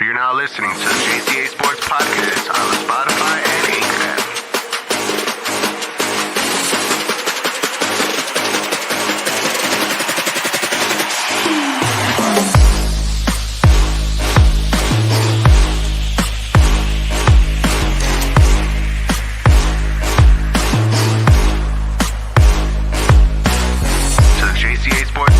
You're now listening to the JCA Sports Podcast on Spotify and Anchor. To the JCA Sports.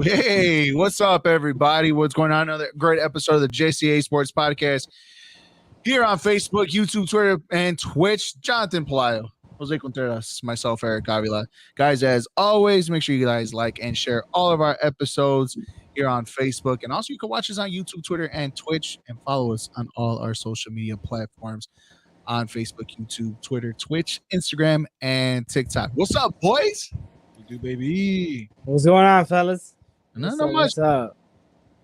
Hey, what's up, everybody? What's going on? Another great episode of the JCA Sports Podcast here on Facebook, YouTube, Twitter, and Twitch. Jonathan Pelayo, Jose Contreras, myself, Eric Avila. Guys, as always, make sure you guys like and share all of our episodes here on Facebook. And also, you can watch us on YouTube, Twitter, and Twitch, and follow us on all our social media platforms on Facebook, YouTube, Twitter, Twitch, Instagram, and TikTok. What's up, boys? You do, baby. What's going on, fellas? Not much. What's up?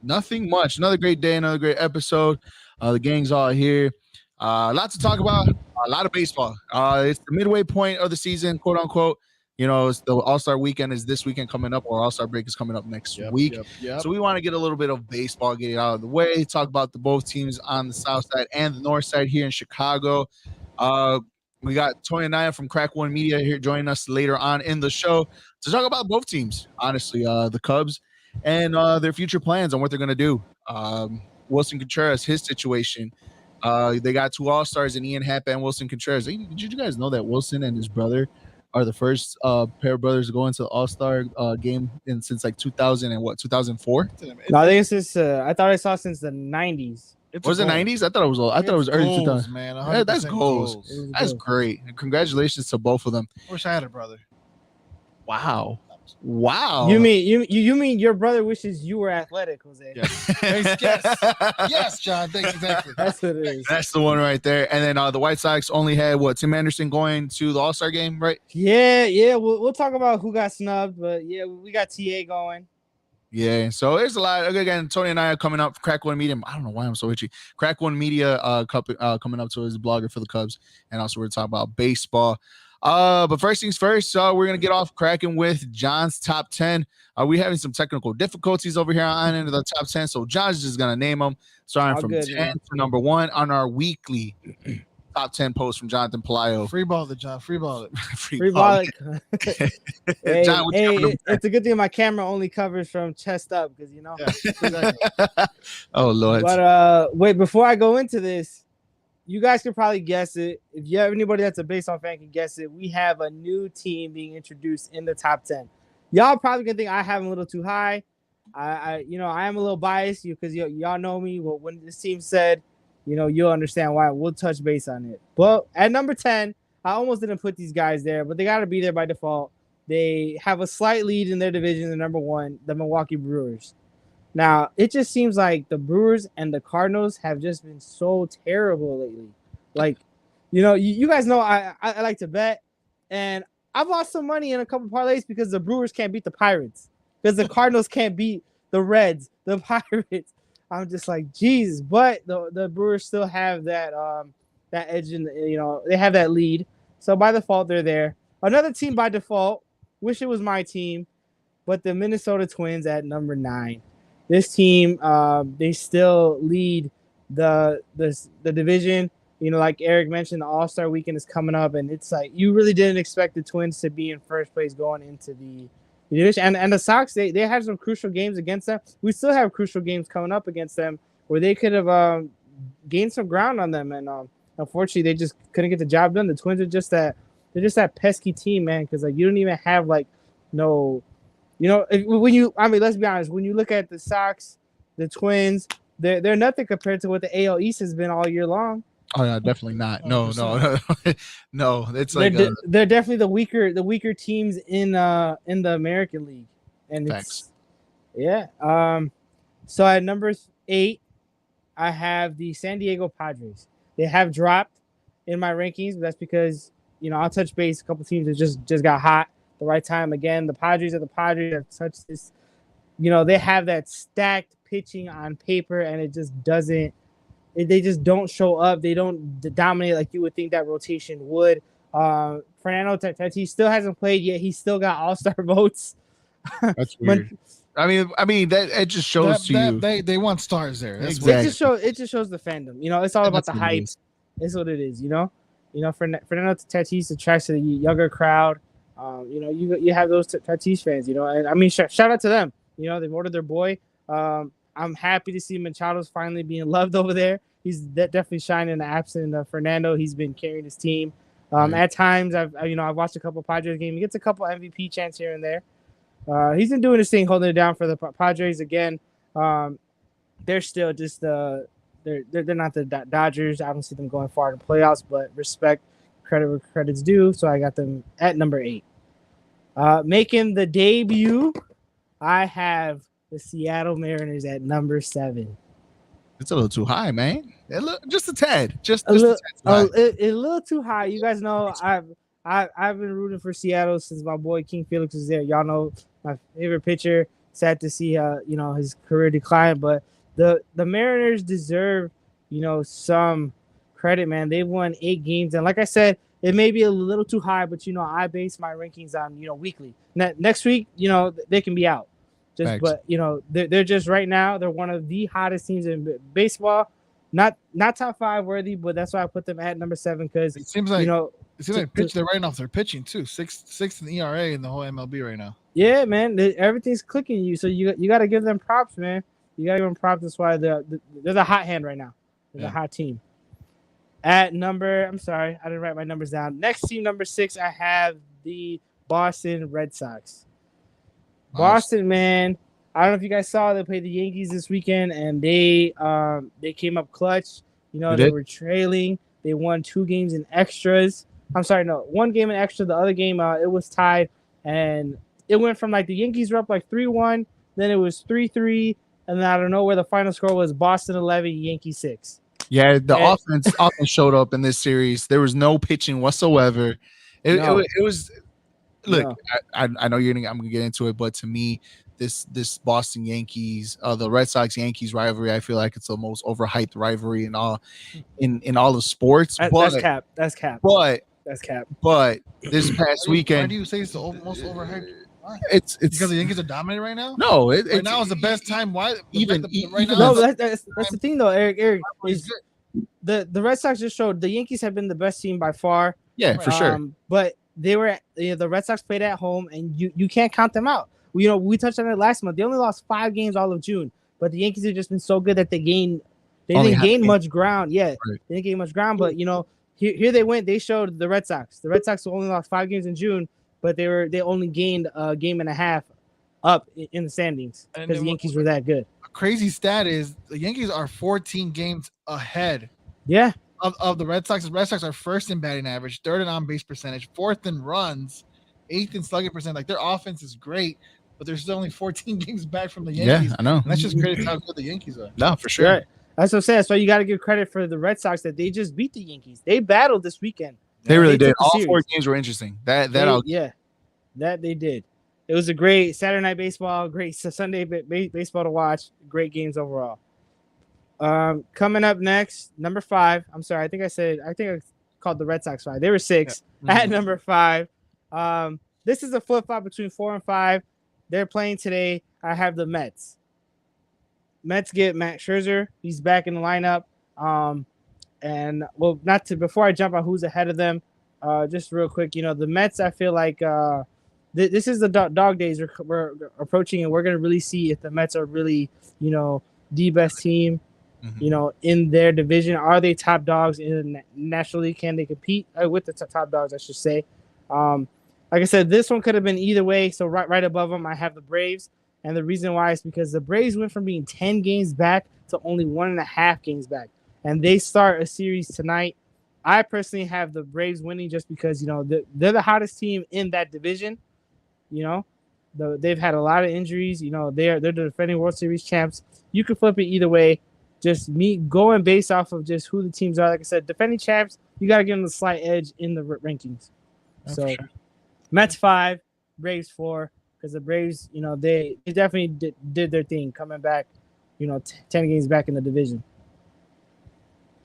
Nothing much. Another great day, another great episode. The gang's all here. A lot to talk about. A lot of baseball. It's the midway point of the season, quote unquote. You know, it's the All-Star weekend is this weekend coming up, or All-Star break is coming up next week. Yep. So we want to get a little bit of baseball, get it out of the way, talk about the both teams on the south side and the north side here in Chicago. We got Tony and I from Crack One Media here joining us later on in the show to talk about both teams, honestly, the Cubs and their future plans on what they're going to do. Wilson Contreras, his situation. They got two All-Stars in Ian Happ and Wilson Contreras. Did you guys know that Wilson and his brother are the first pair of brothers to go into the All-Star game since like 2004? No, I think it's since I thought I saw since the 90s. Was it 90s? I thought it was old. I thought it was early 2000s. Man, Yeah, that's goals. That's great. And congratulations to both of them. Wish I had a brother. Wow. Wow. You mean your brother wishes you were athletic, Jose? Yes, John. Thanks, exactly. That's what it is. That's the one right there. And then the White Sox only had Tim Anderson going to the All-Star game, right? Yeah. We'll talk about who got snubbed, but yeah, we got TA going. Yeah, so there's a lot. Again, Tony and I are coming up. Crack One Media. I don't know why I'm so itchy. Crack One Media coming up to his blogger for the Cubs, and also we're talking about baseball. But first things first, we're gonna get off cracking with John's top 10. We're having some technical difficulties over here on end of the top 10, so John's just gonna name them, starting All from good, 10 man. to number 1 on our weekly top 10 post from Jonathan Pelayo. Free ball it, John. Free ball it. Free ball. Hey, John, what you got? it's a good thing my camera only covers from chest up, because you know. Yeah, exactly. Oh Lord. But wait, before I go into this, you guys can probably guess it. If you have anybody that's a baseball fan can guess it, we have a new team being introduced in the top 10. Y'all probably gonna think I have them a little too high. I am a little biased because y'all know me. But when this team said, you'll understand why. We'll touch base on it. But at number 10, I almost didn't put these guys there, but they got to be there by default. They have a slight lead in their division, the number 1, the Milwaukee Brewers. Now, it just seems like the Brewers and the Cardinals have just been so terrible lately. Like, you guys know I like to bet, and I've lost some money in a couple parlays because the Brewers can't beat the Pirates, because the Cardinals can't beat the Reds, the Pirates. I'm just like, Jesus, but the Brewers still have that edge in they have that lead. So by default, they're there. Another team by default, wish it was my team, but the Minnesota Twins at number 9. This team, they still lead the division. Like Eric mentioned, the All-Star weekend is coming up, and it's like you really didn't expect the Twins to be in first place going into the division. And the Sox, they had some crucial games against them. We still have crucial games coming up against them where they could have gained some ground on them, and unfortunately, they just couldn't get the job done. The Twins are just that pesky team, man, because you don't even have let's be honest, when you look at the Sox, the Twins, they're nothing compared to what the AL East has been all year long. Oh no, definitely not. No. No, it's they're definitely the weaker teams in the American League, and thanks. So at number 8, I have the San Diego Padres. They have dropped. in my rankings. But that's because I'll touch base. A couple teams that just got hot the right time. Again, the Padres have touched this. They have that stacked pitching on paper, and it just doesn't. They just don't show up. They don't dominate like you would think that rotation would. Fernando Tatis still hasn't played yet. He's still got all-star votes. That's weird. I mean that it just shows you they want stars there. That's Exactly. It just shows the fandom. It's all about the hype. It's what it is. Fernando Tatis attracts to the younger crowd. You have those Tatis fans. And I mean, shout out to them. They've ordered their boy. I'm happy to see Machado's finally being loved over there. He's definitely shining in the absence of Fernando. He's been carrying his team. At times, I've watched a couple Padres games. He gets a couple MVP chants here and there. He's been doing his thing, holding it down for the Padres again. They're still just they're not the Dodgers. I don't see them going far in the playoffs, but respect, credit where credit's due. So I got them at number 8. Making the debut, I have the Seattle Mariners at number 7. It's a little too high, man. Just a tad. Just a a little too high. You guys know I've been rooting for Seattle since my boy King Felix was there. Y'all know my favorite pitcher. Sad to see his career decline, but the Mariners deserve some credit, man. They've won 8 games, and like I said, it may be a little too high, but I base my rankings on weekly. Next week, they can be out. Thanks. But they're just right now they're one of the hottest teams in baseball. Not top 5 worthy, but that's why I put them at number 7 because it seems like they're writing off their pitching too. Sixth in the ERA in the whole MLB right now. Yeah, man, everything's clicking you. So you got to give them props, man. You got to give them props. That's why they're the hot hand right now. They're the hot team. I'm sorry, I didn't write my numbers down. Next team, number 6, I have the Boston Red Sox. Boston, man. I don't know if you guys saw they played the Yankees this weekend, and they came up clutch. They were trailing. They won 2 games in extras. I'm sorry, no, 1 game in extra. The other game, it was tied, and it went from the Yankees were up 3-1, then it was 3-3, and then I don't know where the final score was. Boston 11, Yankees 6. Yeah, the offense showed up in this series. There was no pitching whatsoever. It was. Look, no. I know I'm gonna get into it, but to me, this Boston Yankees, the Red Sox Yankees rivalry, I feel like it's the most overhyped rivalry in all of sports. That's cap. But that's cap. But this past weekend, why do you say it's the most overhyped? It's because the Yankees are dominating right now. No, right now is the best time. Why even right now? No, but that's the thing though, Eric. Is the Red Sox just showed the Yankees have been the best team by far. Yeah, for sure. But they were the Red Sox played at home, and you can't count them out. We touched on it last month. They only lost 5 games all of June, but the Yankees have just been so good that they didn't gain much ground. Yeah, right. They didn't gain much ground, but here they went. They showed the Red Sox. The Red Sox only lost 5 games in June, but they only gained a game and a half up in the standings because the Yankees were that good. A crazy stat is the Yankees are 14 games ahead. Yeah. Of the Red Sox. The Red Sox are first in batting average, 3rd in on-base percentage, 4th in runs, 8th in slugging percent. Their offense is great, but they're still only 14 games back from the Yankees. Yeah, I know. And that's just credit to how good the Yankees are. No, for sure. Right. That's what I'm saying. That's why you got to give credit for the Red Sox that they just beat the Yankees. They battled this weekend. They really did. All 4 games were interesting. That they did. It was a great Saturday night baseball, great Sunday baseball to watch. Great games overall. Coming up next, number 5. I'm sorry, I think I called the Red Sox 5. They were 6 at number 5. This is a flip-flop between 4 and 5. They're playing today. I have the Mets. Mets get Max Scherzer. He's back in the lineup. And before I jump on who's ahead of them, just real quick, the Mets, I feel like this is the dog days we're approaching, and we're going to really see if the Mets are really, the best team. In their division. Are they top dogs in the National League? Can they compete with the top dogs, I should say? Like I said, this one could have been either way. So right above them, I have the Braves. And the reason why is because the Braves went from being 10 games back to only 1.5 games back. And they start a series tonight. I personally have the Braves winning just because, they're the hottest team in that division. They've had a lot of injuries. They're the defending World Series champs. You can flip it either way. just me going based off of just who the teams are. Like I said, defending champs, you got to give them the slight edge in the rankings. So for sure. Mets 5, Braves 4, because the Braves, they definitely did their thing coming back, 10 games back in the division.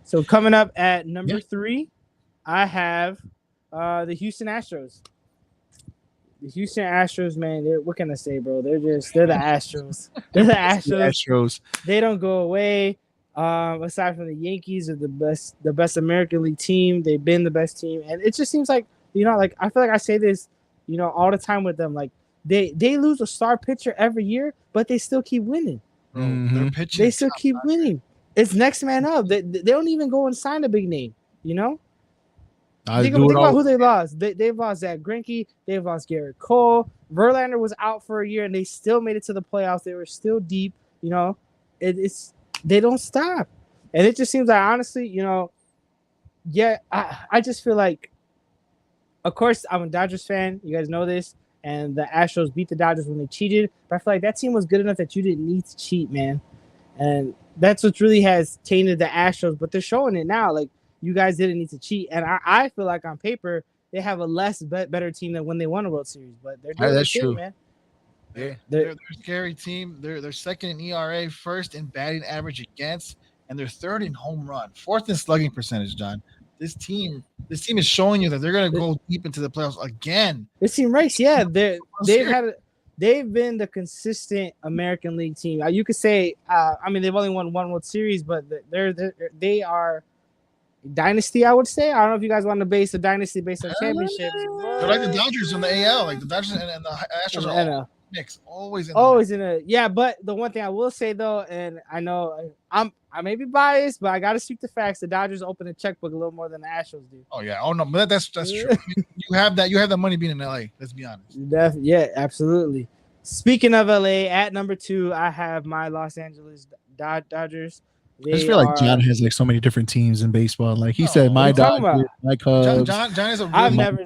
So coming up at number 3, I have the Houston Astros. The Houston Astros, man, what can I say, bro? They're the Astros. They're the Astros. They don't go away. Aside from the Yankees are the best American League team. They've been the best team. And it just seems like, I feel like I say this, all the time with them. Like they lose a star pitcher every year, but they still keep winning. Mm-hmm. They're pitching. They still keep winning. It's next man up. They don't even go and sign a big name, Think about who they lost. They've lost Zach Greinke. They've lost Garrett Cole. Verlander was out for a year, and they still made it to the playoffs. They were still deep. They don't stop, and it just seems like honestly, I just feel like, of course, I'm a Dodgers fan. You guys know this, and the Astros beat the Dodgers when they cheated. But I feel like that team was good enough that you didn't need to cheat, man, and that's what really has tainted the Astros. But they're showing it now, like. You guys didn't need to cheat, and I feel like on paper they have a better team than when they won a World Series. But they're doing that's their thing, true, man. Yeah, they're a scary team. They're second in ERA, first in batting average against, and they're third in home run, fourth in slugging percentage. John, this team is showing you that they're going to go deep into the playoffs again. This team race, they've been the consistent American League team. You could say, they've only won one World Series, but they are. Dynasty, I would say. I don't know if you guys want to base a dynasty based on championships. They're like the Dodgers in the AL, like the Dodgers and the Astros are mixed, always in a. But the one thing I will say though, and I know I may be biased, but I got to speak the facts. The Dodgers open a checkbook a little more than the Astros do. Oh yeah, no, but that's true. You have that money being in LA. Let's be honest. Yeah, absolutely. Speaking of LA, at number 2, I have my Los Angeles Dodgers. I just feel like John has like so many different teams in baseball. Like he said, my Dodgers, my Cubs. John is a. I've never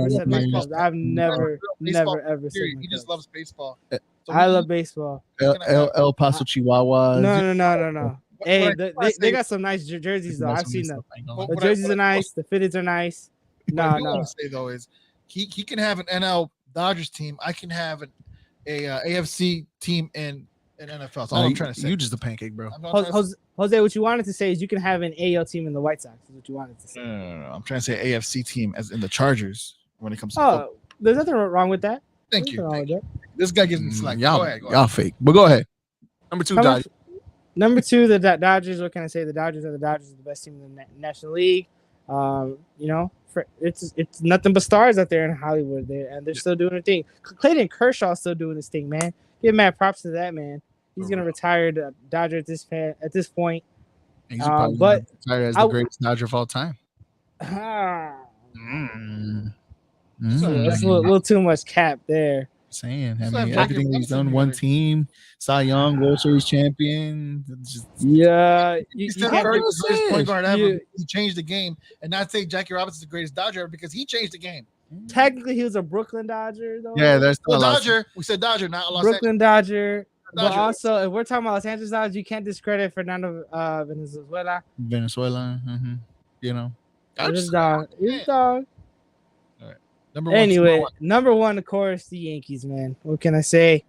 said my Cubs. I've never ever said. He just loves baseball. So I love baseball. El Paso Chihuahuas. No. Hey, they got some nice jerseys though. I've seen them. The jerseys are nice. The fitteds are nice. What I want to say though is he can have an NL Dodgers team. I can have an AFC team in NFL. That's all I'm trying to say. You just a pancake, bro. Jose, what you wanted to say is you can have an AL team in the White Sox. Is what you wanted to say. No. I'm trying to say AFC team as in the Chargers when it comes to football. There's nothing wrong with that. Thank you. This guy gives me slack. Y'all fake. But go ahead. Number 2, Dodgers. Number 2, the Dodgers. What can I say? The Dodgers are the best team in the National League. It's nothing but stars out there in Hollywood there, and they're still doing their thing. Clayton Kershaw's still doing his thing, man. Give mad props to that man. He's gonna retire the Dodger at this point. He's probably retired as the greatest Dodger of all time. So that's a little too much cap there. Saying, everything he's done, one team, Cy Young, World Series champion. He's the greatest point guard ever. He changed the game, and not say Jackie Robinson is the greatest Dodger ever because he changed the game. Technically, he was a Brooklyn Dodger, though. Yeah, that's Dodger. We said Dodger, not Los Brooklyn Dodger. But also, if we're talking about Los Angeles Dodgers, you can't discredit Fernando Venezuela. Mm-hmm. He's dog. All right. Number one, of course, the Yankees, man. What can I say?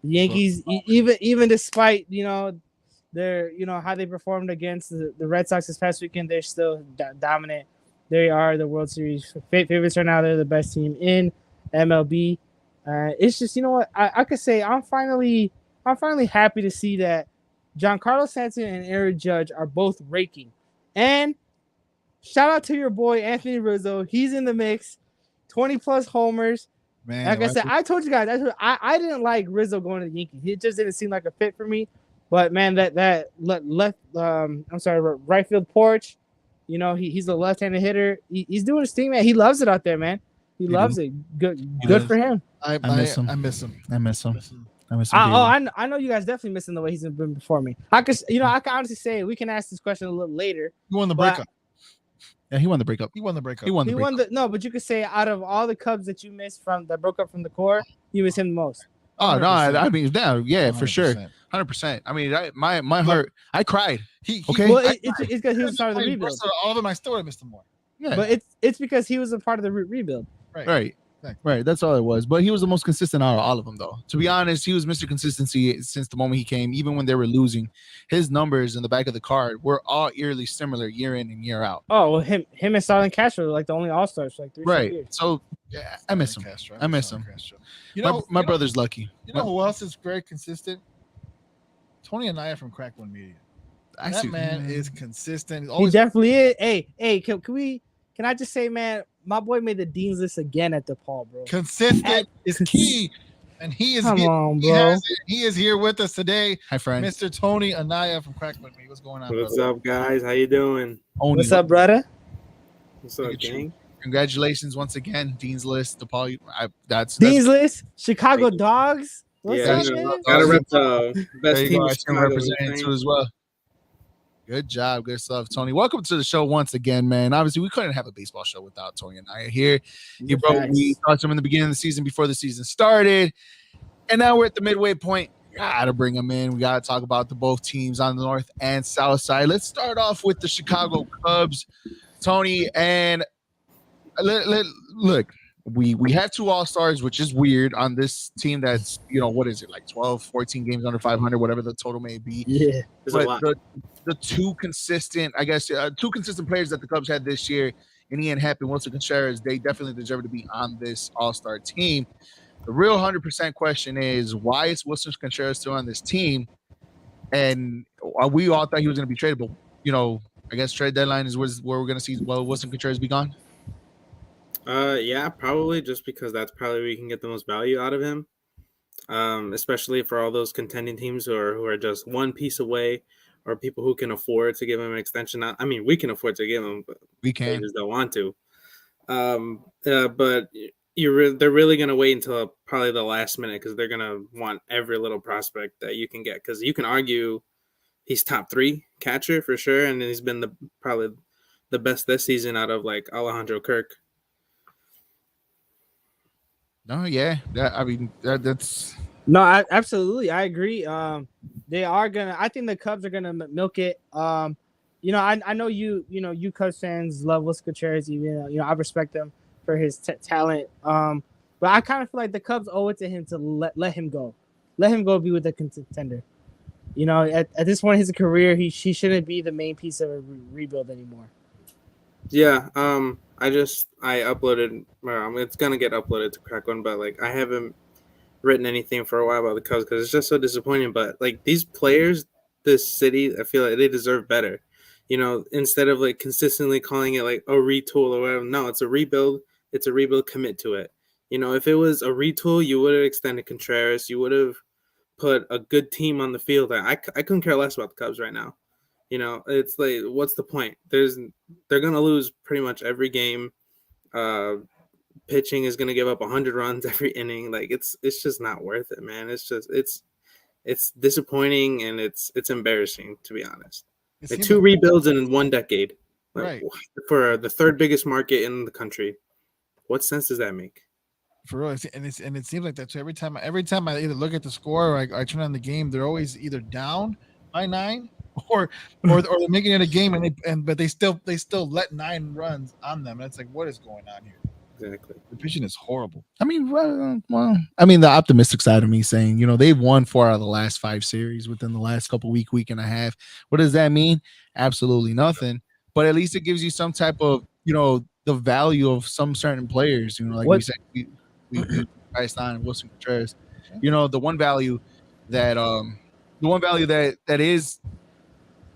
The Yankees, even despite their how they performed against the Red Sox this past weekend, they're still dominant. They are the World Series favorites right now. They're the best team in MLB. It's just I could say I'm finally happy to see that Giancarlo Stanton and Aaron Judge are both raking. And shout out to your boy Anthony Rizzo. He's in the mix. 20+ homers. Man, like I said, I told you guys, I didn't like Rizzo going to the Yankees. It just didn't seem like a fit for me. But man, that right field porch. He's a left-handed hitter. He's doing his thing, man. He loves it out there, man. He loves it. Good for him. I miss him. I miss him. I know you guys definitely missing the way he's been before me. I can honestly say we can ask this question a little later. He won the breakup. Yeah, he won the breakup. No, but you could say out of all the Cubs that you missed that broke up from the core, you miss him the most. Oh no, 100%. I mean, yeah, for sure, 100%. 100%. I mean, my heart, I cried. He Okay. Well, I it's because he was part of the playing rebuild. Barca all over my story, Mr. Moore. Yeah. But it's because he was a part of the rebuild. Right. Exactly. Right. That's all it was. But he was the most consistent out of all of them, though. To be honest, he was Mr. Consistency since the moment he came. Even when they were losing, his numbers in the back of the card were all eerily similar year in and year out. Oh well, him and Starlin Castro were like the only All Stars for like 3 Right. years. So yeah, I miss him. Castro. I miss him. Castro. You know, My brother's lucky. You know who else is very consistent? Tony Anaya from Crack One Media. That man is consistent. He definitely is. Hey, can I just say, man, my boy made the Dean's List again at DePaul, bro. Consistent is key. And he is Come on, bro. He is here with us today. Hi, friend. Mr. Tony Anaya from Crack One Media. What's going on, What's brother? up, guys? How you doing? What's up, brother? What's up, gang? Congratulations once again, Dean's List, DePaul. That's Dean's List, Chicago Dogs. What's Yeah, up, you know, man? gotta rep the there best you team go. in I see him Chicago. representing too as well. Good job, good stuff, Tony. Welcome to the show once again, man. Obviously, we couldn't have a baseball show without Tony and I here. We talked to him in the beginning of the season before the season started, and now we're at the midway point. Gotta bring him in. We gotta talk about the both teams on the north and south side. Let's start off with the Chicago Cubs, Tony. And look, we have 2 All-Stars, which is weird on this team that's, what is it, like 12, 14 games under 500, whatever the total may be. Yeah. But the two consistent players that the Cubs had this year, in Ian Happ and Wilson Contreras, they definitely deserve to be on this All-Star team. The real 100% question is, why is Wilson Contreras still on this team? And we all thought he was going to be traded, but, I guess trade deadline is where we're going to see Wilson Contreras be gone. Yeah, probably just because that's probably where you can get the most value out of him. Especially for all those contending teams who are just one piece away, or people who can afford to give him an extension. I mean, we can afford to give him, but we can. They just don't want to. But they're really going to wait until probably the last minute, because they're going to want every little prospect that you can get, because you can argue he's top 3 catcher for sure, and he's been probably the best this season out of like Alejandro Kirk. No, yeah, that's no, absolutely, I agree. They are gonna. I think the Cubs are gonna milk it. I know you Cubs fans love Wilson Contreras. Even I respect him for his talent. But I kind of feel like the Cubs owe it to him to let him go, be with the contender. At this point in his career, he shouldn't be the main piece of a rebuild anymore. Yeah, I uploaded. It's gonna get uploaded to Crack One, but like I haven't written anything for a while about the Cubs because it's just so disappointing. But like these players, this city, I feel like they deserve better. Instead of like consistently calling it like a retool or whatever. No, it's a rebuild. It's a rebuild. Commit to it. If it was a retool, you would have extended Contreras. You would have put a good team on the field. I couldn't care less about the Cubs right now. It's like, what's the point? They're gonna lose pretty much every game. Pitching is gonna give up 100 runs every inning. Like it's just not worth it, man. It's disappointing, and it's embarrassing, to be honest. Like 2 rebuilds in 1 decade, right? For the 3rd biggest market in the country. What sense does that make? For real, and it seems like that too. Every time I either look at the score or I turn on the game, they're always either down by 9 or they're making it a game, but they still let 9 runs on them. And it's like, what is going on here? Exactly. The pitching is horrible. I mean, the optimistic side of me saying, they've won 4 out of the last 5 series within the last week and a half. What does that mean? Absolutely nothing. But at least it gives you some type of, the value of some certain players. Like we said, we priced on Wilson Contreras. The one value that is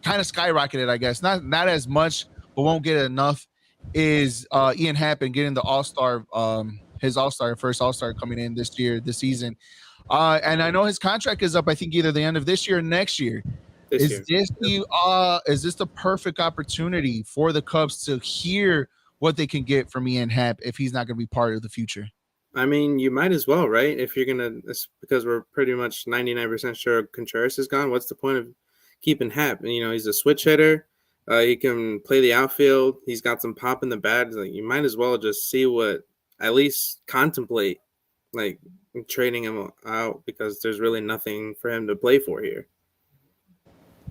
kind of skyrocketed, I guess, not as much, but won't get enough, is Ian Happ and getting the All-Star, his first All-Star coming in this season. And I know his contract is up, I think, either the end of this year or next year. Is this the perfect opportunity for the Cubs to hear what they can get from Ian Happ if he's not going to be part of the future? I mean, you might as well, right? If you're going to, because we're pretty much 99% sure Contreras is gone. What's the point of keeping Happ? He's a switch hitter. He can play the outfield. He's got some pop in the bat. Like, you might as well just see at least contemplate, like, trading him out because there's really nothing for him to play for here.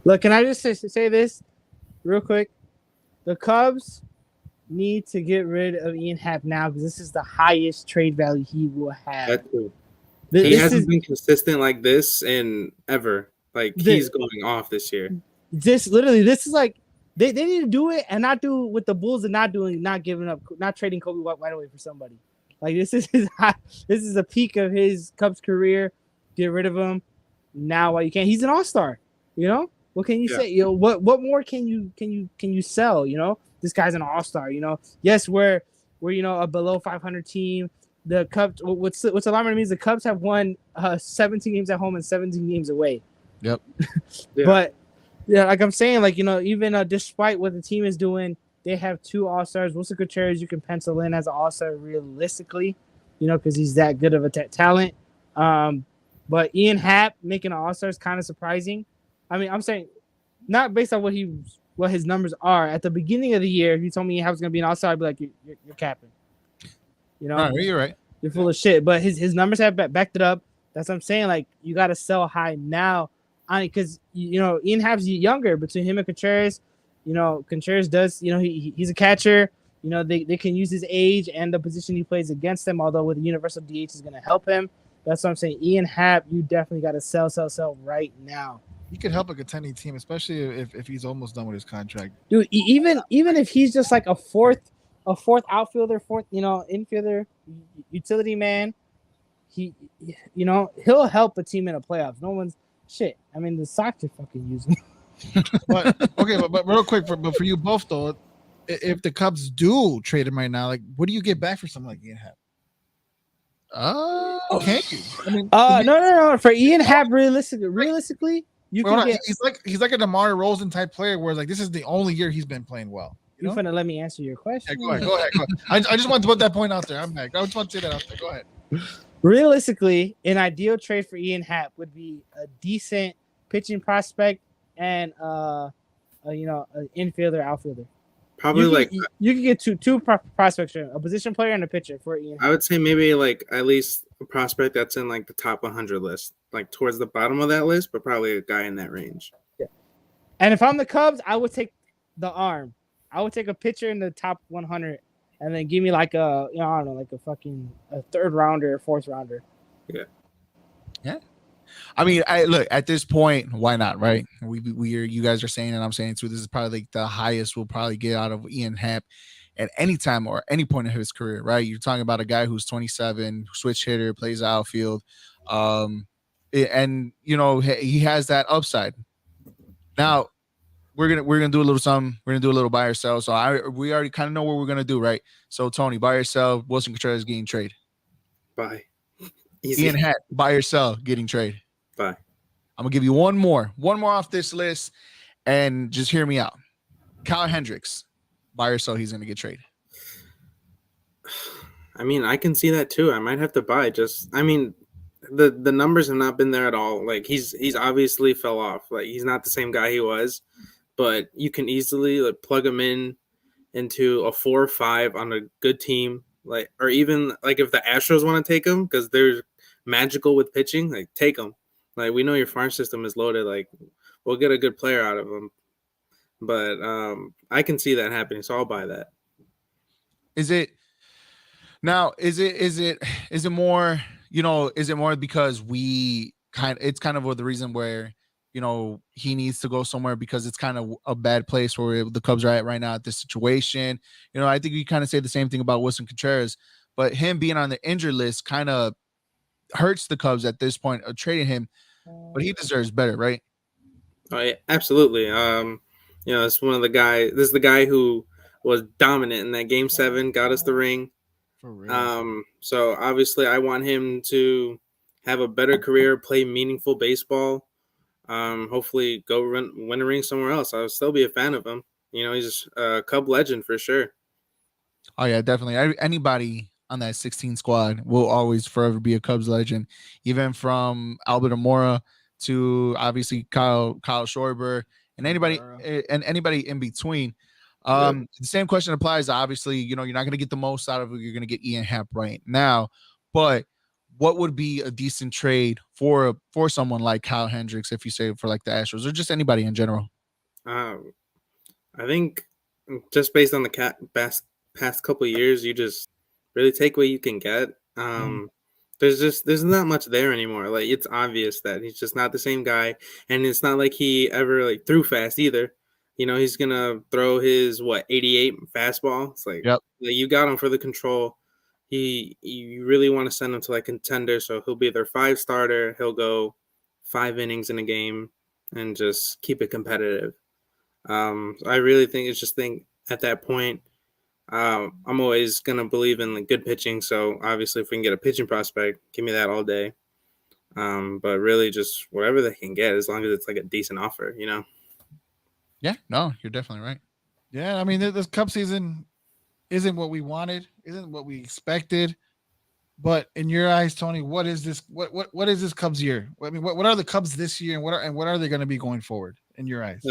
Look, can I just say this real quick? The Cubs need to get rid of Ian Happ now because this is the highest trade value he will have. That too. Th- He this hasn't is been consistent like this in ever. Like he's going off this year. this is like they need to do it and not do what the Bulls are not doing, not giving up, not trading Kobe White away for somebody. Like this is his this is a peak of his Cubs career. Get rid of him now while you can. He's an all-star. You know what can you say? You know what more can you sell? You know this guy's an all-star. You know yes we're a below 500 team. The Cubs. What's alarming to me is the Cubs have won 17 games at home and 17 games away. Yep. But yeah, like I'm saying, like even despite what the team is doing, they have 2 all-stars. Wilson Contreras you can pencil in as an all-star realistically, because he's that good of a talent. But Ian Happ making an all-star is kind of surprising. I mean, I'm saying not based on what his numbers are. At the beginning of the year, if you told me Happ was going to be an all-star, I'd be like, you're capping. You're right. You're full of shit. But his numbers have backed it up. That's what I'm saying. Like you got to sell high now, because Ian Happ's younger. Between him and Contreras, Contreras does. He's a catcher. They can use his age and the position he plays against them. Although with the universal DH is going to help him. That's what I'm saying. Ian Happ, you definitely got to sell right now. He could help a contending team, especially if he's almost done with his contract. Dude, even if he's just like a fourth outfielder, infielder, utility man, he'll help a team in the playoffs. No one's shit. I mean, the Sox are fucking using. But real quick, for you both though, if the Cubs do trade him right now, like what do you get back for something like Ian Happ? Can you? I mean, no. For Ian Happ, realistically, you can get. He's like a DeMar DeRozan type player, where like this is the only year he's been playing well. You're gonna let me answer your question. Yeah, go ahead. I just want to put that point out there. I'm back. I just want to say that out there. Go ahead. Realistically, an ideal trade for Ian Happ would be a decent pitching prospect and an infielder, outfielder. Probably you can get two prospects, a position player and a pitcher for Ian Happ. I would say maybe like at least a prospect that's in like the top 100 list, like towards the bottom of that list, but probably a guy in that range. Yeah. And if I'm the Cubs, I would take the arm. I would take a pitcher in the top 100 and then give me like a third rounder or fourth rounder. Yeah. I mean, look at this point, why not, right? You guys are saying, and I'm saying too, this is probably like the highest we'll probably get out of Ian Happ at any time or any point in his career, right? You're talking about a guy who's 27, switch hitter, plays outfield, and he has that upside. Now we're gonna do a little something. We're gonna do a little buy or sell. So we already kind of know what we're gonna do, right? So Tony, buy or sell. Wilson Contreras getting trade. Buy. Easy. Ian Happ, buy or sell, getting trade. Buy. I'm gonna give you one more off this list, and just hear me out. Kyle Hendricks, buy or sell, he's gonna get traded. I mean, I can see that too. I might have to buy. The numbers have not been there at all. Like he's obviously fell off. Like he's not the same guy he was, but you can easily plug him into a 4 or 5 on a good team, or even if the Astros want to take him because they're magical with pitching, take him. Like we know your farm system is loaded. Like we'll get a good player out of him, but I can see that happening. So I'll buy that. Is it more? Is it more because it's kind of the reason where he needs to go somewhere because it's kind of a bad place where the Cubs are at right now at this situation. I think you kind of say the same thing about Wilson Contreras, but him being on the injured list kind of hurts the Cubs at this point of trading him, but he deserves better, right? Oh yeah, absolutely. It's one of the guys. This is the guy who was dominant in that Game 7, got us the ring. For real. So obviously, I want him to have a better career, play meaningful baseball. Hopefully, go win a ring somewhere else. I'll still be a fan of him. He's a Cub legend for sure. Oh yeah, definitely. Anybody on that 16 squad will always forever be a Cubs legend, even from Albert Amora to obviously Kyle Schwarber and anybody in between. The same question applies. Obviously, you're not going to get the most out of it. You're going to get Ian Happ right now, but what would be a decent trade for someone like Kyle Hendricks if you say for like the Astros or just anybody in general? Um, I think just based on the past couple of years, you just really take what you can get. There's not much there anymore. Like it's obvious that he's just not the same guy, and it's not like he ever like threw fast either. He's gonna throw his 88 fastball. It's like, Yep. you got him for the control. You really want to send him to like contender, so he'll be their 5 starter. He'll go 5 innings in a game and just keep it competitive. I really think at that point, I'm always gonna believe in like good pitching. So obviously, if we can get a pitching prospect, give me that all day. But really, just whatever they can get, as long as it's like a decent offer, Yeah, no, you're definitely right. Yeah, I mean, this Cup season isn't what we wanted, isn't what we expected. But in your eyes, Tony, what is this? What is this Cubs year? I mean, what are the Cubs this year, and what are they going to be going forward in your eyes?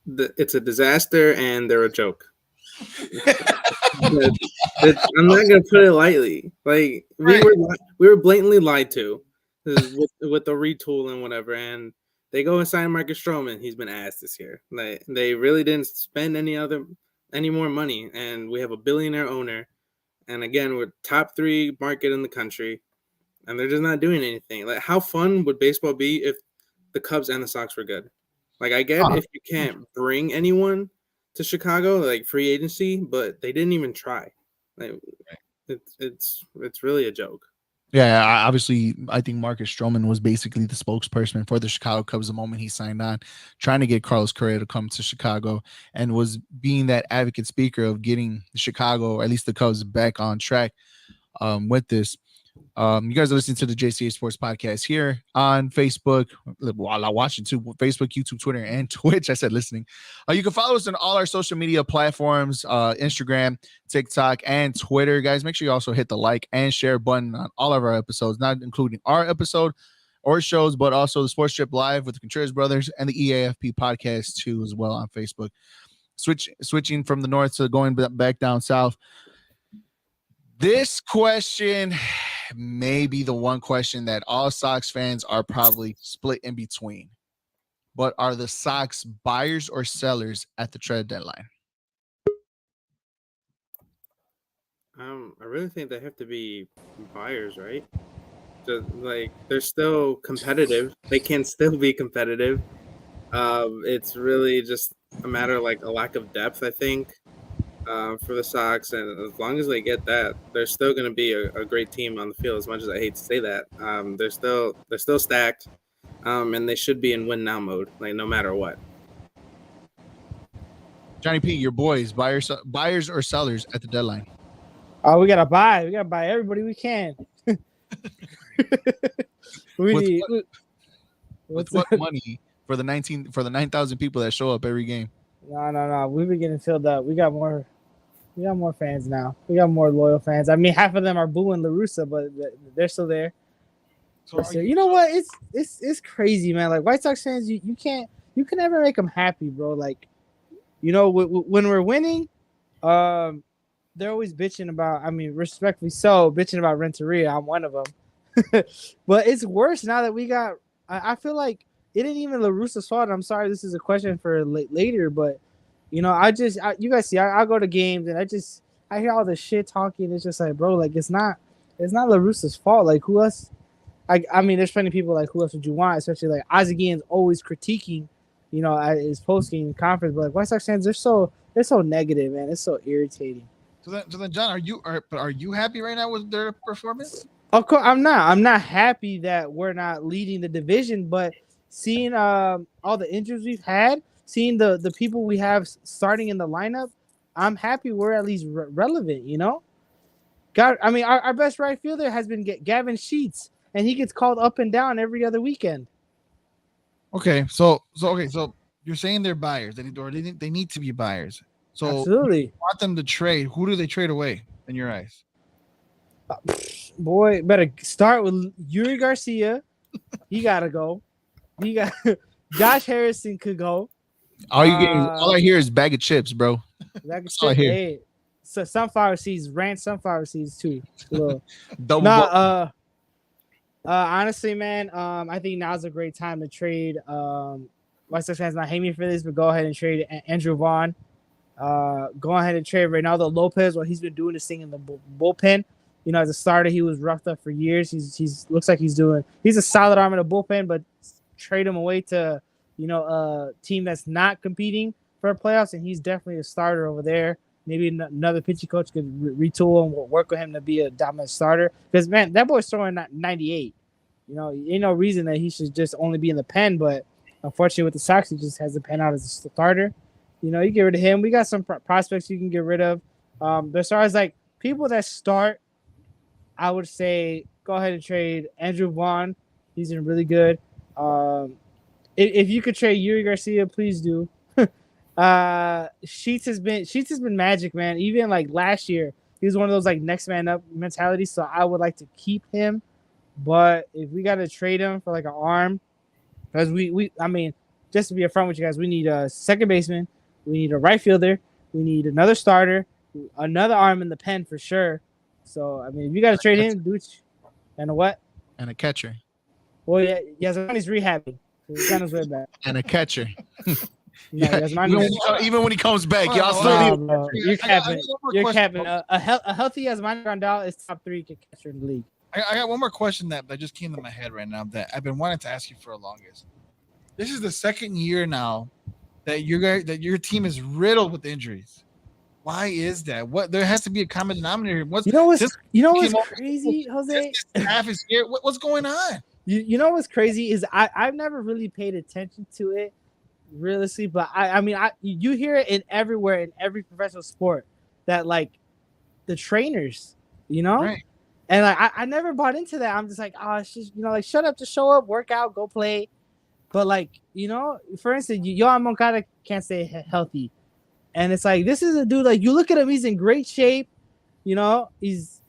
It's a disaster, and they're a joke. I'm not gonna put it lightly. Like we were blatantly lied to with the retool and whatever, and they go and sign Marcus Stroman. He's been asked this year. Like they really didn't spend any more money, and we have a billionaire owner. And again, we're top 3 market in the country, and they're just not doing anything. Like, how fun would baseball be if the Cubs and the Sox were good? Like, I get if you can't bring anyone to Chicago, like free agency, but they didn't even try. Like, it's really a joke. Yeah, obviously, I think Marcus Stroman was basically the spokesperson for the Chicago Cubs the moment he signed on, trying to get Carlos Correa to come to Chicago, and was being that advocate speaker of getting Chicago, or at least the Cubs, back on track with this. You guys are listening to the JCA Sports Podcast here on Facebook, while I'm watching too, Facebook, YouTube, Twitter, and Twitch. I said listening. You can follow us on all our social media platforms, Instagram, TikTok, and Twitter. Guys, make sure you also hit the like and share button on all of our episodes, not including our episode or shows, but also the Sports Trip Live with the Contreras Brothers and the EAFP podcast too, as well on Facebook. Switching from the north to going back down south. This question may be the one question that all Sox fans are probably split in between. But are the Sox buyers or sellers at the trade deadline? I really think they have to be buyers, right? Just, like, they're still competitive. They can still be competitive. It's really just a matter of like a lack of depth, I think. For the Sox, and as long as they get that, they're still going to be a great team on the field. As much as I hate to say that, they're still stacked, and they should be in win now mode, like no matter what. Johnny P, your boys, buyers or sellers at the deadline? Oh, we gotta buy. We gotta buy everybody we can. With what money for the 9,000 people that show up every game? No. We've been getting filled up. We got more fans now. We got more loyal fans. I mean, half of them are booing La Russa, but they're still there. So you know what? It's crazy, man. Like White Sox fans, you can never make them happy, bro. Like, when we're winning, they're always bitching about. I mean, respectfully so, bitching about Renteria. I'm one of them. But it's worse now that we got. I feel like it ain't even La Russa's fault. I'm sorry, this is a question for later, but you guys see, I go to games and I hear all this shit talking. It's just like, bro, like it's not La Russa's fault. Like who else? I mean, there's plenty of people like who else would you want? Especially like Ozzie Guillen's always critiquing, at his post-game conference. But like White Sox fans, they're so negative, man. It's so irritating. So then, John, are you happy right now with their performance? Of course, I'm not. I'm not happy that we're not leading the division, but seeing all the injuries we've had, seeing the people we have starting in the lineup, I'm happy we're at least relevant, God, I mean, our best right fielder has been Gavin Sheets, and he gets called up and down every other weekend. Okay, so you're saying they're buyers, they need to be buyers. So absolutely, you want them to trade. Who do they trade away in your eyes? Boy, better start with Yuri Garcia. He gotta go. He got Josh Harrison could go. All I hear is bag of chips, bro. Bag of chips. Hey, so sunflower seeds too. Double. Honestly, man, I think now's a great time to trade. White Sox fans not hate me for this, but go ahead and trade Andrew Vaughn. Go ahead and trade Reynaldo Lopez. What he's been doing is in the bullpen. You know, as a starter, he was roughed up for years. He's looks like he's a solid arm in the bullpen, but trade him away to a team that's not competing for playoffs, and he's definitely a starter over there. Maybe another pitching coach could retool and work with him to be a dominant starter. Because man, that boy's throwing 98. You know, ain't no reason that he should just only be in the pen. But unfortunately, with the Sox, he just has the pen out as a starter. You know, you get rid of him. We got some prospects you can get rid of. But as far as like people that start, I would say go ahead and trade Andrew Vaughn. He's been really good. If you could trade Yuri Garcia, please do. Sheets has been magic, man. Even like last year, he was one of those like next man up mentality. So I would like to keep him, but if we got to trade him for like an arm, because I mean, just to be upfront with you guys, we need a second baseman, we need a right fielder, we need another starter, another arm in the pen for sure. So I mean, if you got to trade him, do it. And a what? And a catcher. Well, yeah, Yasmani's rehabbing. So he's on his way back. And a catcher. Yeah, even when he comes back, y'all still need. You're capping. You're capping. A healthy Yasmani Grandal is top 3 catcher in the league. I got one more question that just came to my head right now that I've been wanting to ask you for the longest. This is the second year now that your team is riddled with injuries. Why is that? What there has to be a common denominator. What's crazy, Jose? Half is here. What's going on? You know what's crazy is I've never really paid attention to it, realistically. But I mean you hear it in everywhere in every professional sport that like the trainers, right. And like I never bought into that. I'm just like, oh, it's just like shut up, just show up, work out, go play. But like for instance, Yohan Moncada can't stay healthy. And it's like this is a dude like you look at him, he's in great shape. He was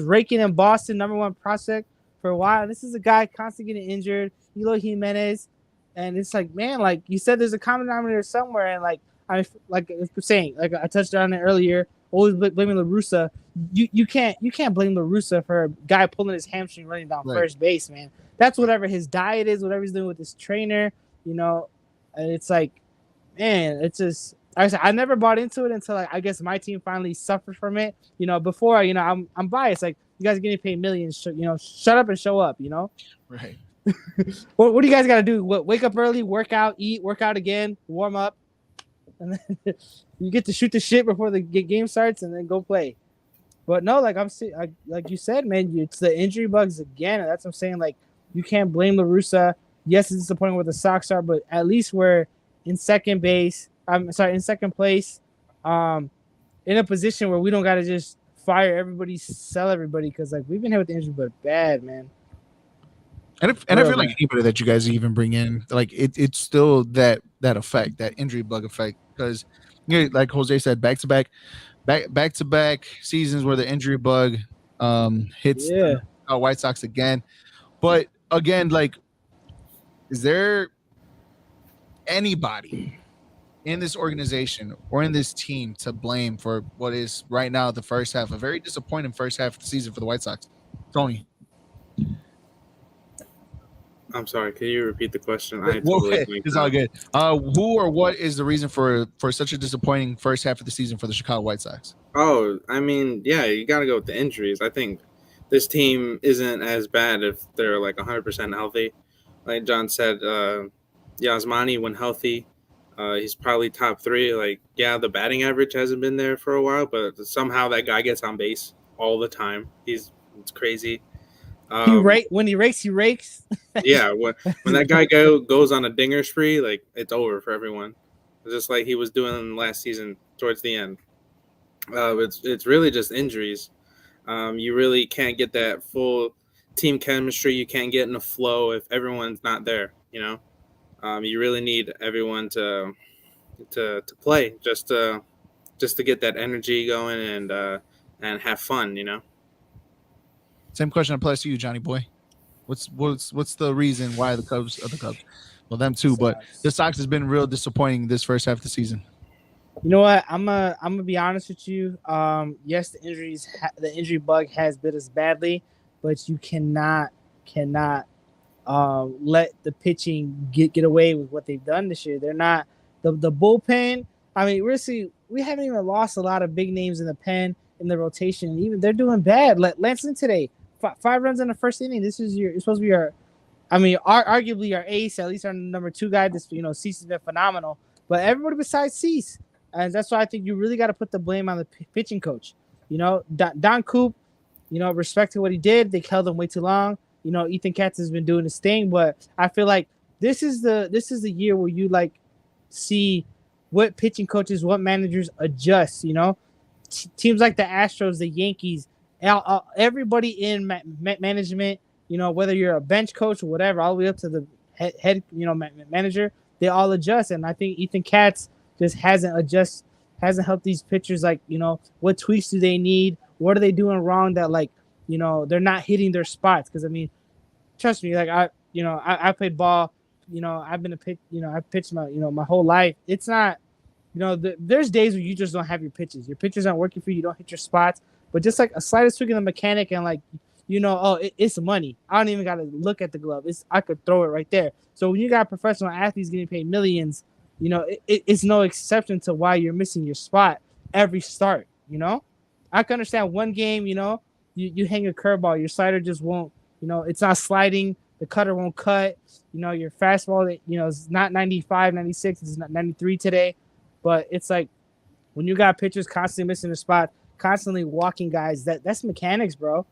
raking in Boston, #1 prospect for a while. This is a guy constantly getting injured. Eloy Jimenez, and it's like, man, like you said, there's a common denominator somewhere. And like I was saying, like I touched on it earlier. Always blaming La Russa. You can't blame La Russa for a guy pulling his hamstring running down first base, man. That's whatever his diet is, whatever he's doing with his trainer. And it's like, man, it's just. I never bought into it until like I guess my team finally suffered from it. Before I'm biased. Like you guys are getting paid millions. Shut up and show up. Right. What do you guys got to do? Wake up early, work out, eat, work out again, warm up, and then you get to shoot the shit before the game starts, and then go play. But no, like like you said, man, it's the injury bugs again, and that's what I'm saying. Like you can't blame La Russa. Yes, it's disappointing where the Sox are, but at least we're in second place, in a position where we don't got to just fire everybody, sell everybody, because like we've been hit with the injury, but bad, man. And I feel like anybody that you guys even bring in, like it's still that effect, that injury bug effect, because like Jose said, back to back seasons where the injury bug hits the White Sox again. But again, like, is there anybody in this organization or in this team to blame for what is right now the first half, a very disappointing first half of the season for the White Sox? Tony. I'm sorry. Can you repeat the question? It's all good. Who or what is the reason for such a disappointing first half of the season for the Chicago White Sox? Oh, I mean, yeah, you got to go with the injuries. I think this team isn't as bad if they're like 100% healthy. Like John said, Yasmani, when healthy, he's probably top 3. Like, yeah, the batting average hasn't been there for a while, but somehow that guy gets on base all the time. It's crazy. When he rakes. Yeah, when that guy goes on a dinger spree, like it's over for everyone. Just like he was doing last season towards the end. It's really just injuries. You really can't get that full team chemistry. You can't get in a flow if everyone's not there. You really need everyone to play just to get that energy going and have fun. Same question applies to you, Johnny boy. What's the reason why the Cubs? Well, them too, but the Sox has been real disappointing this first half of the season. You know what? I'm gonna be honest with you. Yes, the injury bug has bit us badly, but you cannot cannot let the pitching get away with what they've done this year. They're not the bullpen. I mean, we haven't even lost a lot of big names in the pen in the rotation. Even they're doing bad. Lance Lynn today, 5 runs in the first inning. This is you're supposed to be arguably our ace, at least our number 2 guy. This Cease has been phenomenal, but everybody besides Cease, and that's why I think you really got to put the blame on the pitching coach. Don Coop, respect to what he did. They held him way too long. Ethan Katz has been doing his thing, but I feel like this is the year where you see what pitching coaches, what managers adjust. Teams like the Astros, the Yankees, everybody in management. Whether you're a bench coach or whatever, all the way up to the head manager, they all adjust. And I think Ethan Katz just hasn't helped these pitchers. What tweaks do they need? What are they doing wrong that they're not hitting their spots? Because I mean, trust me, I played ball. I've been a pitch. I pitched my whole life. It's not. There's days where you just don't have your pitches. Your pitches aren't working for you. You don't hit your spots. But just a slightest tweak in the mechanic and it's money. I don't even got to look at the glove. I could throw it right there. So when you got professional athletes getting paid millions, it's no exception to why you're missing your spot every start. I can understand one game, you hang a curveball, your slider just won't, it's not sliding, the cutter won't cut, your fastball, is not 95, 96, it's not 93 today. But it's when you got pitchers constantly missing their spot, constantly walking guys, that's mechanics, bro.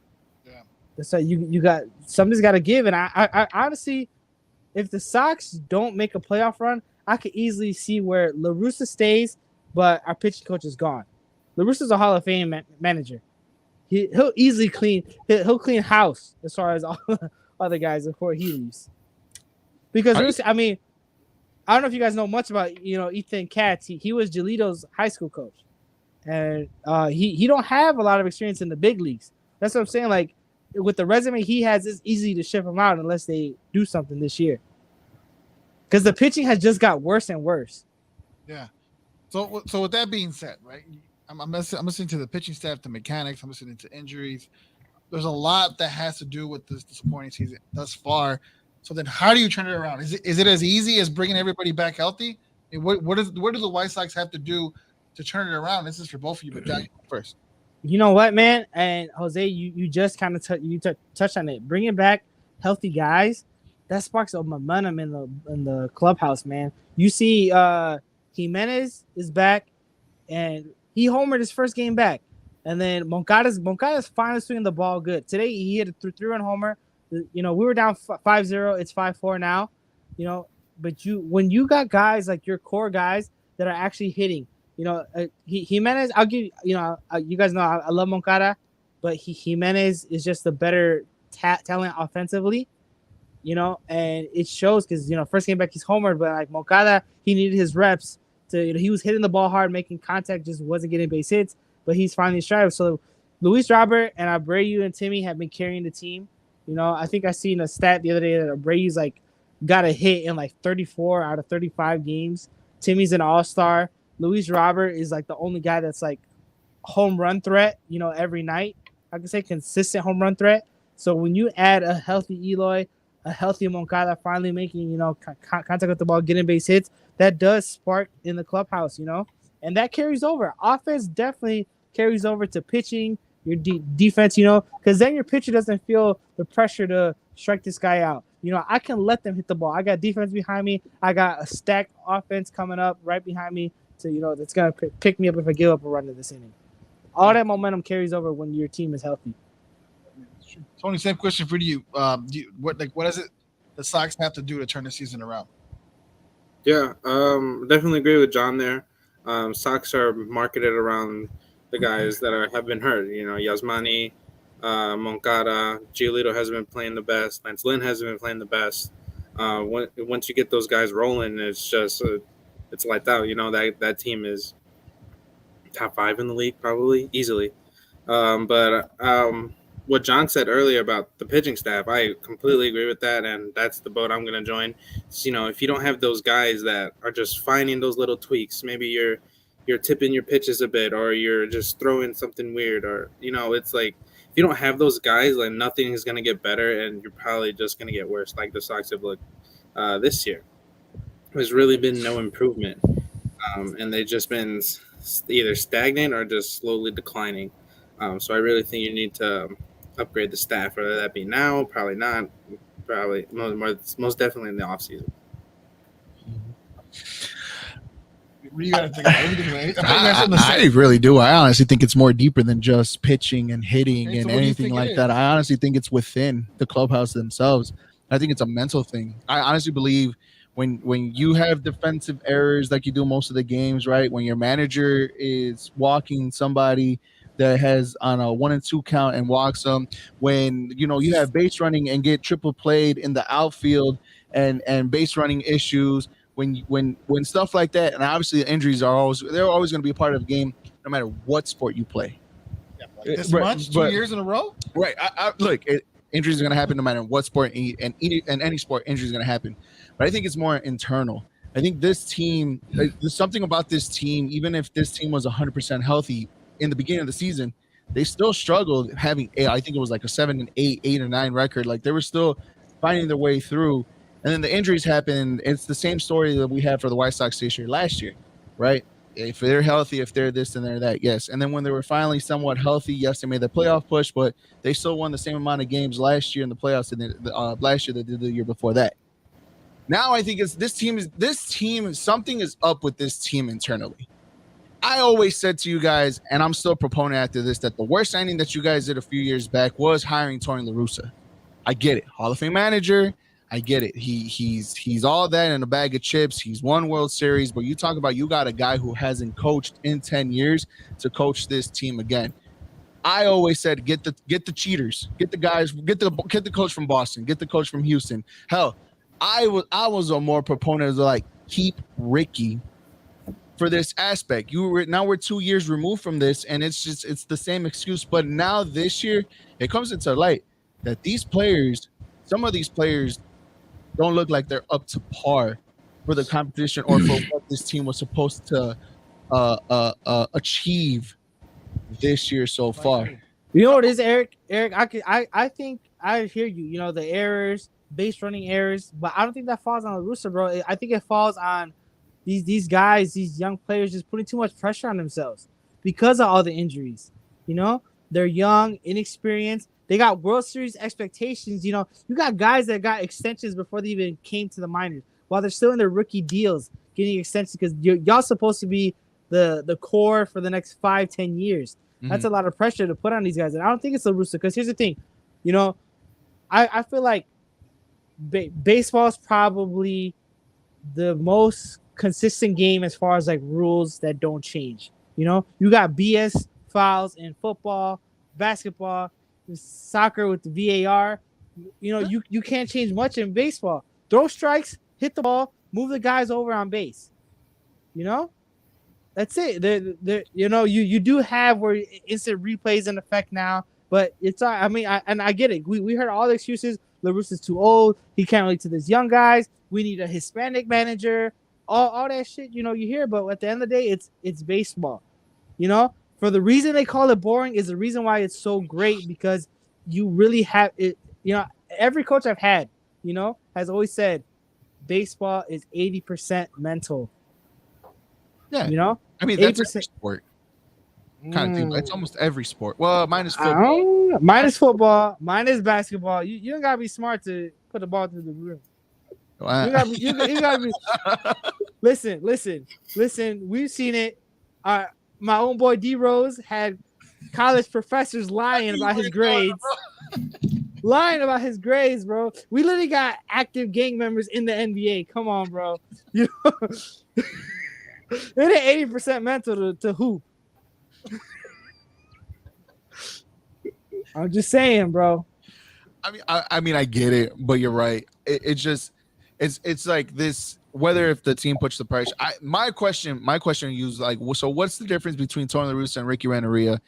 So you got something's got to give, and I honestly, if the Sox don't make a playoff run, I could easily see where La Russa stays, but our pitching coach is gone. La Russa's a Hall of Fame manager. He'll easily he'll clean house as far as all other guys before he leaves. Because I mean, I don't know if you guys know much about Ethan Katz. He was Giolito's high school coach, and he don't have a lot of experience in the big leagues. That's what I'm saying. With the resume he has, it's easy to ship him out unless they do something this year. Because the pitching has just got worse and worse. Yeah. So with that being said, right, I'm listening to the pitching staff, the mechanics. I'm listening to injuries. There's a lot that has to do with this disappointing season thus far. So then, how do you turn it around? Is it as easy as bringing everybody back healthy? I mean, what do the White Sox have to do to turn it around? This is for both of you, but John, first. You know what, man? And Jose, you just kind of touched on it. Bringing back healthy guys, that sparks a momentum in the clubhouse, man. You see, Jimenez is back, and he homered his first game back. And then Moncada's finally swinging the ball good. Today he hit a 3-run homer. We were down 5-0. It's 5-4 now. But when you got guys like your core guys that are actually hitting. Jimenez, I'll give you guys know I love Moncada, but Jimenez is just a better talent offensively, and it shows because first game back he's homered, but Moncada, he needed his reps to he was hitting the ball hard, making contact, just wasn't getting base hits, but he's finally striving. So Luis Robert and Abreu and Timmy have been carrying the team. I think I seen a stat the other day that Abreu's got a hit in 34 out of 35 games. Timmy's an all-star. Luis Robert is the only guy that's home run threat, every night. I can say consistent home run threat. So when you add a healthy Eloy, a healthy Moncada finally making, contact with the ball, getting base hits, that does spark in the clubhouse, and that carries over. Offense definitely carries over to pitching, your defense, because then your pitcher doesn't feel the pressure to strike this guy out. I can let them hit the ball. I got defense behind me. I got a stacked offense coming up right behind me. So, that's going to pick me up if I give up a run in this inning. All that momentum carries over when your team is healthy. Tony, same question for you. What does it the Sox have to do to turn the season around? Yeah, definitely agree with John there. Sox are marketed around the guys that have been hurt. Yasmani, Moncada, Giolito hasn't been playing the best. Lance Lynn hasn't been playing the best. Once you get those guys rolling, it's just it's lights out. That team is top 5 in the league, probably easily. But what John said earlier about the pitching staff, I completely agree with that, and that's the boat I'm going to join. So, if you don't have those guys that are just finding those little tweaks, maybe you're tipping your pitches a bit, or you're just throwing something weird, or it's you don't have those guys, like nothing is gonna get better, and you're probably just gonna get worse. Like the Sox have looked this year, there's really been no improvement, and they've just been either stagnant or just slowly declining. So I really think you need to upgrade the staff, whether that be now, probably not, probably most definitely in the offseason. What do you gotta think? I really do. I honestly think it's more deeper than just pitching and hitting Hey, so and what do you anything think it like that. is? I honestly think it's within the clubhouse themselves. I think it's a mental thing. I honestly believe when you have defensive errors like you do most of the games, right? When your manager is walking somebody that has on a 1-2 count and walks them, when you have base running and get triple played in the outfield and base running issues, when stuff like that, and obviously the injuries they're always going to be a part of the game, no matter what sport you play. Like this Right, much, 2 years in a row. Right. Look, injuries are going to happen no matter what sport, and any sport, injuries are going to happen. But I think it's more internal. I think this team, there's something about this team, even if this team was 100% healthy in the beginning of the season, they still struggled having, I think it was like a 7-8, 8-9 record. Like they were still finding their way through. And then the injuries happened. It's the same story that we had for the White Sox this year, last year, right? If they're healthy, if they're this and they're that, yes. And then when they were finally somewhat healthy, yes, they made the playoff push, but they still won the same amount of games last year in the playoffs and last year they did the year before that. Now I think it's this team. Something is up with this team internally. I always said to you guys, and I'm still a proponent after this, that the worst signing that you guys did a few years back was hiring Tony La Russa. I get it, Hall of Fame manager. I get it. He's all that in a bag of chips. He's won World Series, but you talk about you got a guy who hasn't coached in 10 years to coach this team again. I always said get the cheaters, get the guys, get the coach from Boston, get the coach from Houston. Hell, I was a more proponent of like keep Ricky for this aspect. Now we're 2 years removed from this, and it's the same excuse. But now this year it comes into light that some of these players don't look like they're up to par for the competition or for what this team was supposed to achieve this year so far. You know what it is, Eric? I think I hear you. You know, the errors, base running errors, but I don't think that falls on La Russa, bro. I think it falls on these guys, these young players, just putting too much pressure on themselves because of all the injuries. You know, they're young, inexperienced. They got World Series expectations. You know, you got guys that got extensions before they even came to the minors, while they're still in their rookie deals, getting extensions because y'all supposed to be the core for the next 5-10 years. That's a lot of pressure to put on these guys, and I don't think it's La Russa. Because here's the thing, you know, I feel like baseball is probably the most consistent game as far as like rules that don't change. You know, you got BS fouls in football, basketball, soccer with the VAR. You know, you can't change much in baseball. Throw strikes, hit the ball, move the guys over on base. You know, that's it. You know, you do have where instant replays in effect now, but it's I mean, I get it. We heard all the excuses. La Russa's too old. He can't relate to this young guys. We need a Hispanic manager. All that shit, you know, you hear, but at the end of the day, it's baseball. You know, for the reason they call it boring is the reason why it's so great, because you really have it. You know, every coach I've had, you know, has always said baseball is 80% mental. Yeah, you know, I mean that's every sport. Kind of thing. It's almost every sport. Well, minus football. Minus football. Minus basketball. You don't gotta be smart to put the ball through the rim. You gotta be. Listen. We've seen it. My own boy D Rose had college professors lying about his grades. Lying about his grades, bro. We literally got active gang members in the NBA. Come on, bro. You know, it ain't 80% mental to hoop. I'm just saying, bro. I mean, I get it, but you're right. It's like this. Whether if the team puts the pressure, my question to you is like, so what's the difference between Tony La Russa and Ricky Renteria,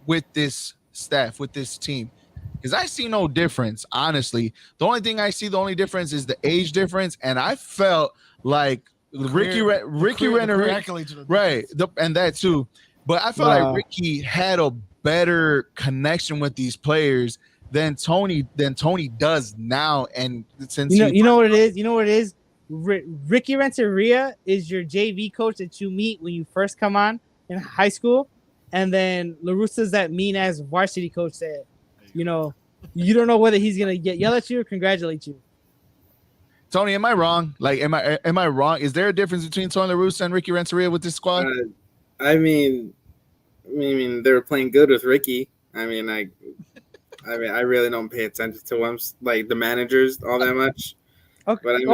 with this staff, with this team? Because I see no difference, honestly. The only difference is the age difference, and I felt like Ricky Renteria, right, and that too. But I felt like Ricky had a better connection with these players than Tony does now. And since you know what it is? You know what it is? Ricky Renteria is your JV coach that you meet when you first come on in high school, and then LaRussa's that mean ass varsity coach that you know you don't know whether he's gonna yell at you or congratulate you. Tony, am I wrong? Like, am I wrong? Is there a difference between Tony La Russa and Ricky Renteria with this squad? I mean, they were playing good with Ricky. I really don't pay attention to them, like the managers all that much. Okay, but at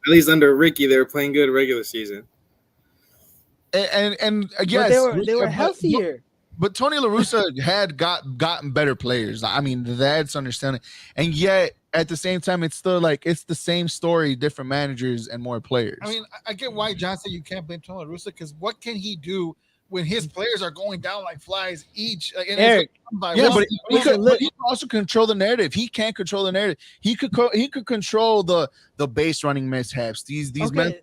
least under Ricky, they were playing good regular season. And yes, they were healthier. But Tony La Russa had gotten better players. I mean, that's understanding. And yet, at the same time, it's still like it's the same story, different managers and more players. I mean, I get why John said you can't blame Tony La Russa, because what can he do when his players are going down like flies each? Like, Eric, but he can also control the narrative. He can't control the narrative. He could control the base running mishaps. These okay,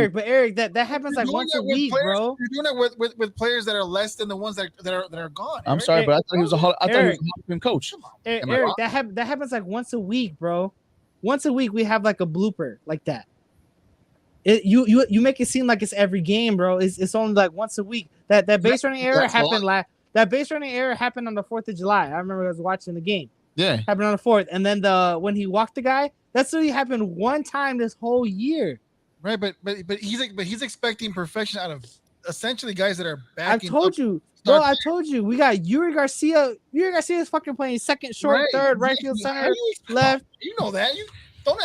but Eric, that happens like once a week, bro. You're doing it with players that are less than the ones that are gone. I'm sorry, but I thought he was a Hall of Fame coach. Eric, that happens like once a week, bro. Once a week we have like a blooper like that. You make it seem like it's every game, bro. It's only like once a week. That base running error happened That base running error happened on the 4th of July. I remember I was watching the game. Yeah, happened on the 4th, and then when he walked the guy, that's only happened one time this whole year. Right, but he's expecting perfection out of essentially guys that are backing. I told you, we got Yuri Garcia. Yuri Garcia is fucking playing second, short, third, right field, center, left. You know that. You don't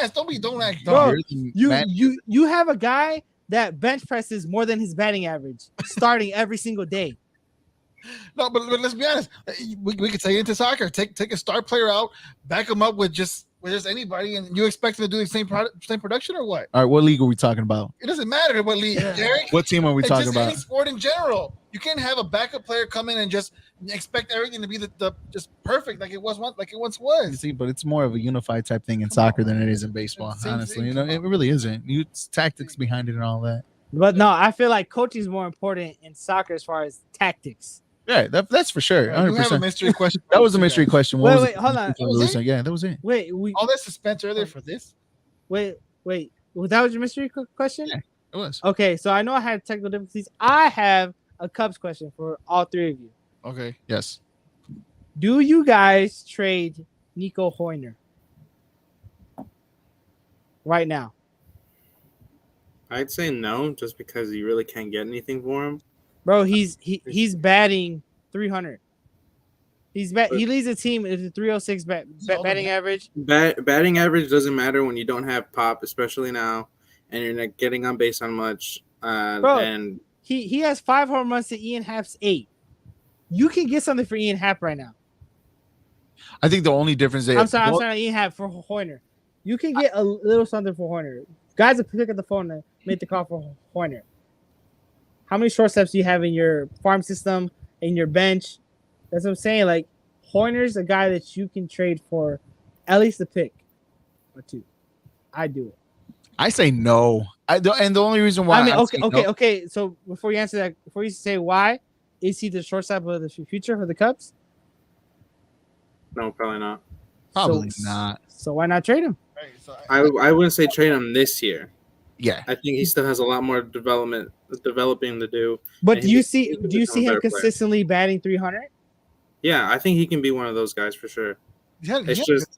act. Bro, you have a guy that bench presses more than his batting average, starting every single day. No, but let's be honest. We could take it into soccer. Take a star player out, back him up with just anybody, and you expect him to do the same production or what? All right, what league are we talking about? It doesn't matter what league, Derek. What team are we talking about? Any sport in general. You can't have a backup player come in and just expect everything to be the just perfect like it once was. You see, but it's more of a unified type thing in soccer than it is in baseball. Honestly, it really isn't. It's tactics behind it and all that. But no, I feel like coaching is more important in soccer as far as tactics. Yeah, that's for sure. 100%. You have a mystery question. That was a mystery question. Wait, hold on. Yeah, that was it. Wait, all that suspense earlier for this? Wait. Well, that was your mystery question? Yeah, it was. Okay, so I know I had technical difficulties. I have a Cubs question for all three of you. Okay. Yes. Do you guys trade Nico Hoerner right now? I'd say no, just because you really can't get anything for him. Bro, he's batting 300. He leads the team with a 306 batting average. Batting average doesn't matter when you don't have pop, especially now, and you're not getting on base on much. Bro, and he has 5 home runs to Ian Happ's 8. You can get something for Ian Happ right now. I think the only difference is I'm sorry, Ian Happ for Hoerner. You can get a little something for Hoerner. Guys will pick up the phone and make the call for Hoerner. How many shortstops do you have in your farm system, in your bench? That's what I'm saying. Like, Hoerner's a guy that you can trade for at least a pick or 2. I do it. I say no. And the only reason why Okay. So before you answer that, before you say why, is he the shortstop of the future for the Cubs? No, probably not. Probably not. So why not trade him? Right, so I wouldn't say trade him this year. Yeah, I think he still has a lot more developing to do. But do you see him consistently batting 300? Yeah, I think he can be one of those guys for sure.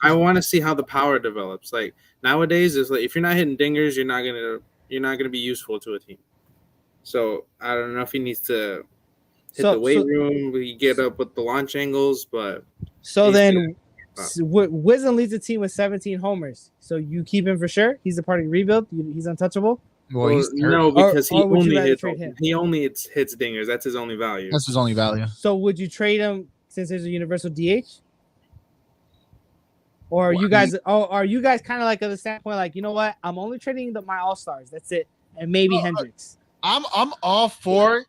I want to see how the power develops. Like nowadays, it's like if you're not hitting dingers, you're not gonna be useful to a team. So I don't know if he needs to hit the weight room, we get up with the launch angles, but Wisdom leads the team with 17 homers. So you keep him for sure. He's a part of the rebuild. He's untouchable. Well, no, because he only hits dingers. That's his only value. That's his only value. So would you trade him since there's a universal DH? Or are you guys kind of like at the standpoint like, you know what? I'm only trading my all-stars. That's it. And maybe Hendricks. I'm all for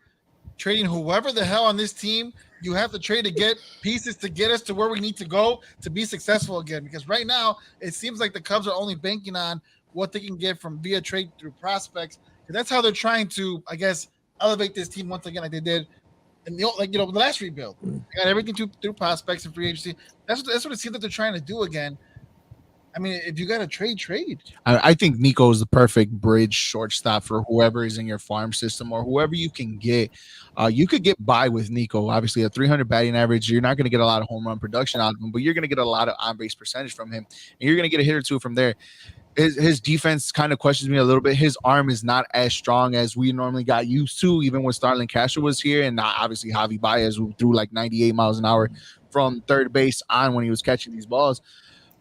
trading whoever the hell on this team you have to trade to get pieces to get us to where we need to go to be successful again. Because right now it seems like the Cubs are only banking on what they can get from via trade through prospects. That's how they're trying to, I guess, elevate this team once again, like they did And the last rebuild, they got everything through prospects and free agency. That's what it seems that they're trying to do again. I mean, if you got to trade. I think Nico is the perfect bridge shortstop for whoever is in your farm system or whoever you can get. You could get by with Nico. Obviously, a 300 batting average. You're not going to get a lot of home run production out of him, but you're going to get a lot of on base percentage from him, and you're going to get a hit or two from there. His defense kind of questions me a little bit. His arm is not as strong as we normally got used to, even when Starlin Castro was here, and not obviously Javi Baez, who threw like 98 miles an hour from third base on when he was catching these balls.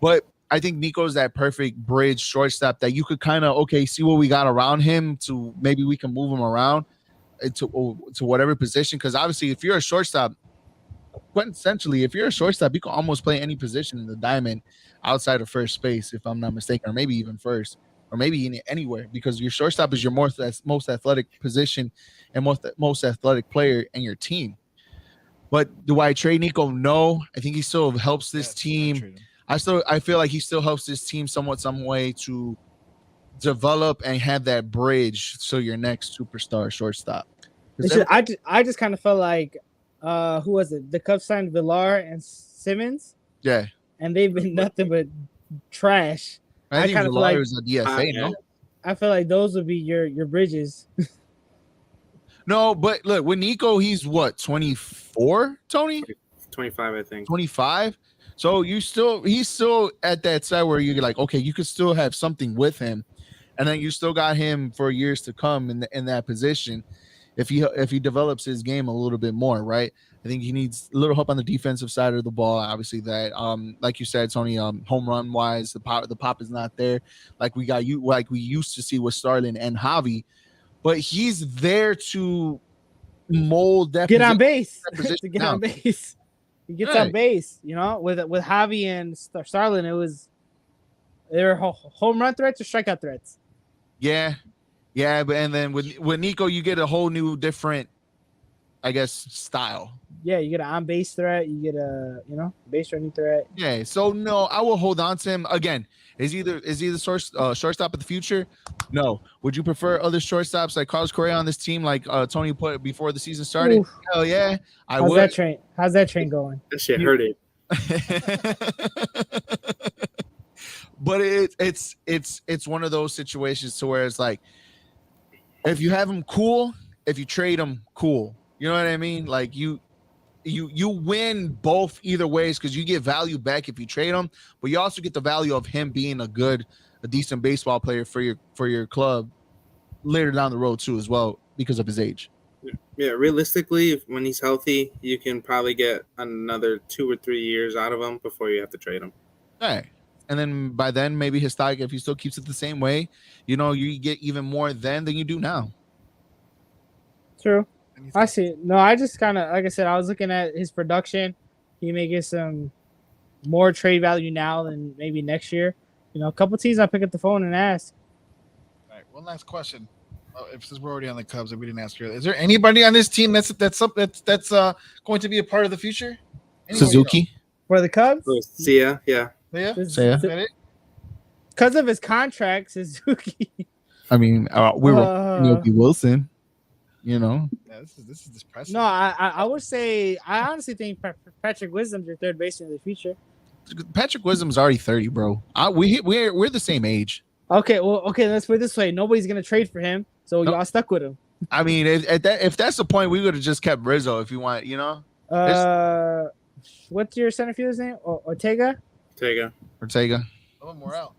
But I think Nico's that perfect bridge shortstop that you could kind of see what we got around him to maybe we can move him around to whatever position. Because obviously, if you're a shortstop, essentially, if you're a shortstop, you can almost play any position in the diamond outside of first base, if I'm not mistaken, or maybe even first, or maybe anywhere, because your shortstop is your most athletic position and most athletic player in your team. But do I trade Nico? No, I think he still helps this team. I feel like he still helps this team somewhat, some way to develop and have that bridge. So your next superstar shortstop. I just kind of felt like, who was it? The Cubs signed Villar and Simmons. Yeah, and they've been nothing but trash. I think Villar was a DFA. No, I feel like those would be your bridges. No, but look, with Nico, he's what, 24, Tony? 25, I think. 25. So he's still at that side where you're like, okay, you could still have something with him, and then you still got him for years to come in that position. If he develops his game a little bit more, right? I think he needs a little help on the defensive side of the ball. Obviously, that like you said, Tony, home run wise, the pop is not there like we used to see with Starlin and Javi, but he's there to mold that. Get on base to get on base. He gets on base. You know, with Javi and Starlin, they were home run threats or strikeout threats. Yeah, but and then with Nico, you get a whole new different, I guess, style. Yeah, you get an on-base threat. You get a base running threat. Yeah, so no, I will hold on to him again. Is he the shortstop of the future? No. Would you prefer other shortstops like Carlos Correa on this team, like Tony put before the season started? Oof. Hell yeah, I would. How's that train going? That shit hurt it. But it's one of those situations to where it's like, if you have him, cool. If you trade him, cool. You know what I mean? Like you win both either ways, because you get value back if you trade him, but you also get the value of him being a decent baseball player for your club later down the road too, as well, because of his age. Yeah, realistically, when he's healthy, you can probably get another 2 or 3 years out of him before you have to trade him. All right. And then by then, maybe his stock, if he still keeps it the same way, you get even more then than you do now. True. I see it. No, I just kind of, like I said, I was looking at his production. He may get some more trade value now than maybe next year. A couple teams I pick up the phone and ask. All right, one last question. Since we're already on the Cubs and we didn't ask earlier, is there anybody on this team that's going to be a part of the future? Suzuki for the Cubs? Sia, yeah. Is that it? Because of his contract, Suzuki. I mean, we were Yogi Wilson. Yeah, this is depressing. No, I would say I honestly think Patrick Wisdom's your third baseman of the future. Patrick Wisdom's already 30, bro. We're the same age. Okay, let's put it this way: nobody's gonna trade for him, so y'all stuck with him. I mean, if that's the point, we would have just kept Rizzo if you want, What's your center fielder's name? Ortega. Ortega. Morel.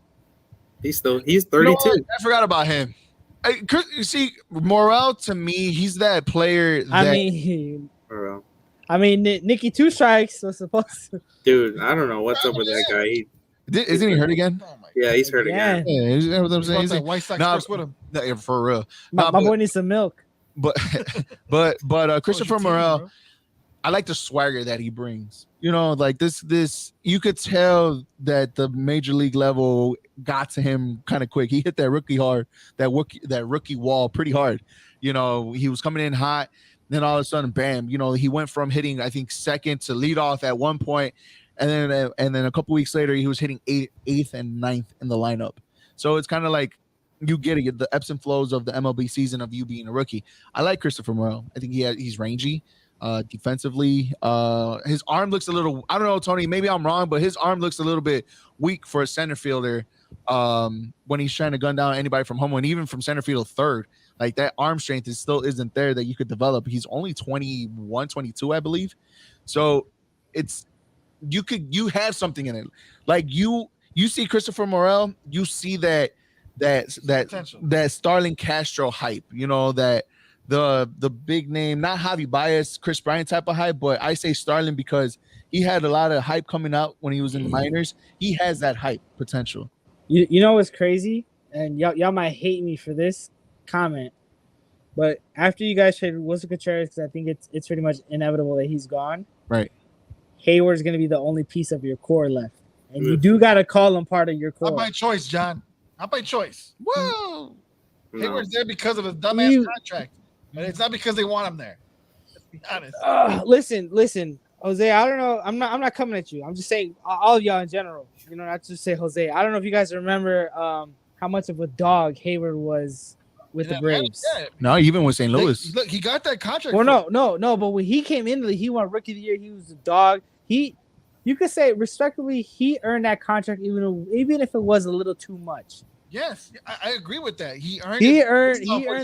He's 32. I forgot about him. You see, Morel, to me, he's that player. Morel. Nicky Two Strikes was supposed to. Dude, I don't know what's up with that guy. Isn't he hurt again? Oh yeah, he's hurt again. Yeah, you know what I'm saying? That White Sox with him. No, for real. My boy needs some milk. But Christopher Morel, I like the swagger that he brings. Like this, you could tell that the major league level got to him kind of quick. He hit that rookie wall pretty hard. He was coming in hot. Then all of a sudden, bam! He went from hitting, I think, second to lead off at one point, and then a couple weeks later, he was hitting eighth and ninth in the lineup. So it's kind of like you get the ebbs and flows of the MLB season of you being a rookie. I like Christopher Morel. I think he's rangy. defensively. His arm looks a little, I don't know, Tony, maybe I'm wrong, but his arm looks a little bit weak for a center fielder when he's trying to gun down anybody from home and even from center field third. Like that arm strength still isn't there that you could develop. He's only 21, 22, I believe. So it's you have something in it. Like you see Christopher Morel, you see that Starling Castro hype, you know, that the big name, not Javi Baez, Chris Bryant type of hype, but I say Starling because he had a lot of hype coming out when he was in the minors. He has that hype potential. You know what's crazy? And y'all might hate me for this comment, but after you guys traded Wilson Contreras, because I think it's pretty much inevitable that he's gone. Right. Hayward's going to be the only piece of your core left. And you do got to call him part of your core. Not by choice, John. Not by choice. Whoa. Hayward's there because of a dumbass contract. And it's not because they want him there. Let's be honest. Listen, Jose, I don't know. I'm not coming at you. I'm just saying all of y'all in general. You know, not to say Jose. I don't know if you guys remember how much of a dog Hayward was with the Braves. No, even with St. Louis. Look, he got that contract. Well, no. But when he came in, he won Rookie of the Year. He was a dog. You could say respectfully, he earned that contract even if it was a little too much. Yes, I agree with that. He earned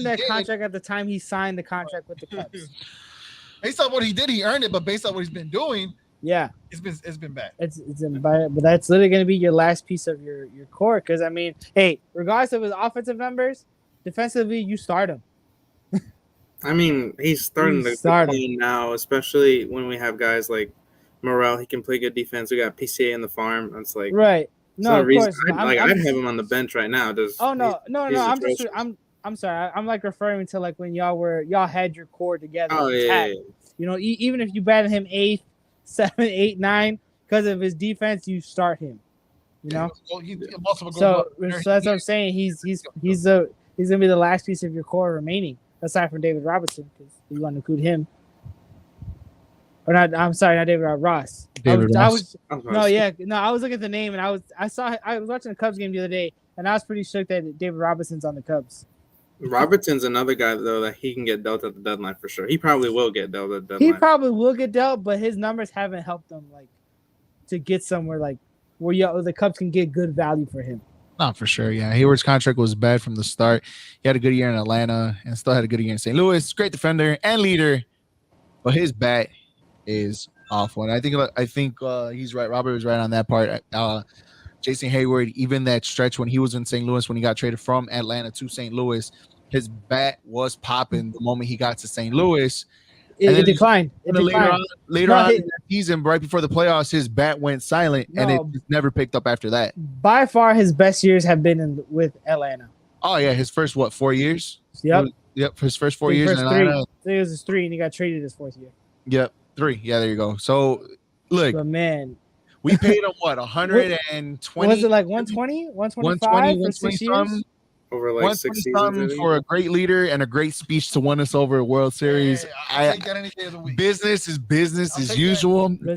that contract at the time he signed the contract with the Cubs. Based on what he did, he earned it. But based on what he's been doing, yeah, it's been bad. But that's literally going to be your last piece of your core. Because I mean, hey, regardless of his offensive numbers, defensively, you start him. I mean, he's starting to play now, especially when we have guys like Morel. He can play good defense. We got PCA in the farm. It's like right. No, of course. I'd have him on the bench right now. I'm sorry. I'm like referring to like when y'all had your core together. Oh yeah. You know, even if you batted him 8th, 7th, 8th, 9th because of his defense, you start him. You know. So that's what I'm saying. He's gonna be the last piece of your core remaining, aside from David Robinson, because you want to include him. Or not? I'm sorry, not David Ross. I was looking at the name and I was watching the Cubs game the other day and I was pretty shook that David Robinson's on the Cubs. Robertson's another guy though that he can get dealt at the deadline for sure. He probably will get dealt at the deadline. He probably will get dealt, but his numbers haven't helped him like to get somewhere like where the Cubs can get good value for him. Not for sure. Yeah, Hayward's contract was bad from the start. He had a good year in Atlanta and still had a good year in St. Louis. Great defender and leader, but his bat is awful. And I think he's right. Robert was right on that part. Jason Hayward, even that stretch when he was in St. Louis, when he got traded from Atlanta to St. Louis, his bat was popping the moment he got to St. Louis. It declined. Later on in the season, right before the playoffs, his bat went silent, and it just never picked up after that. By far, his best years have been with Atlanta. Oh yeah, his first 4 years? Yep. His first 4 years in Atlanta. I think it was his 3, and he got traded his 4th year. Yep, 3. Yeah, there you go. So look, but man, we paid him what 120? Was it like 120, 125 for 6 years? Over like 6 seasons for a great leader and a great speech to win us over a World Series. I'll take that any day of the week. Business is business as usual. We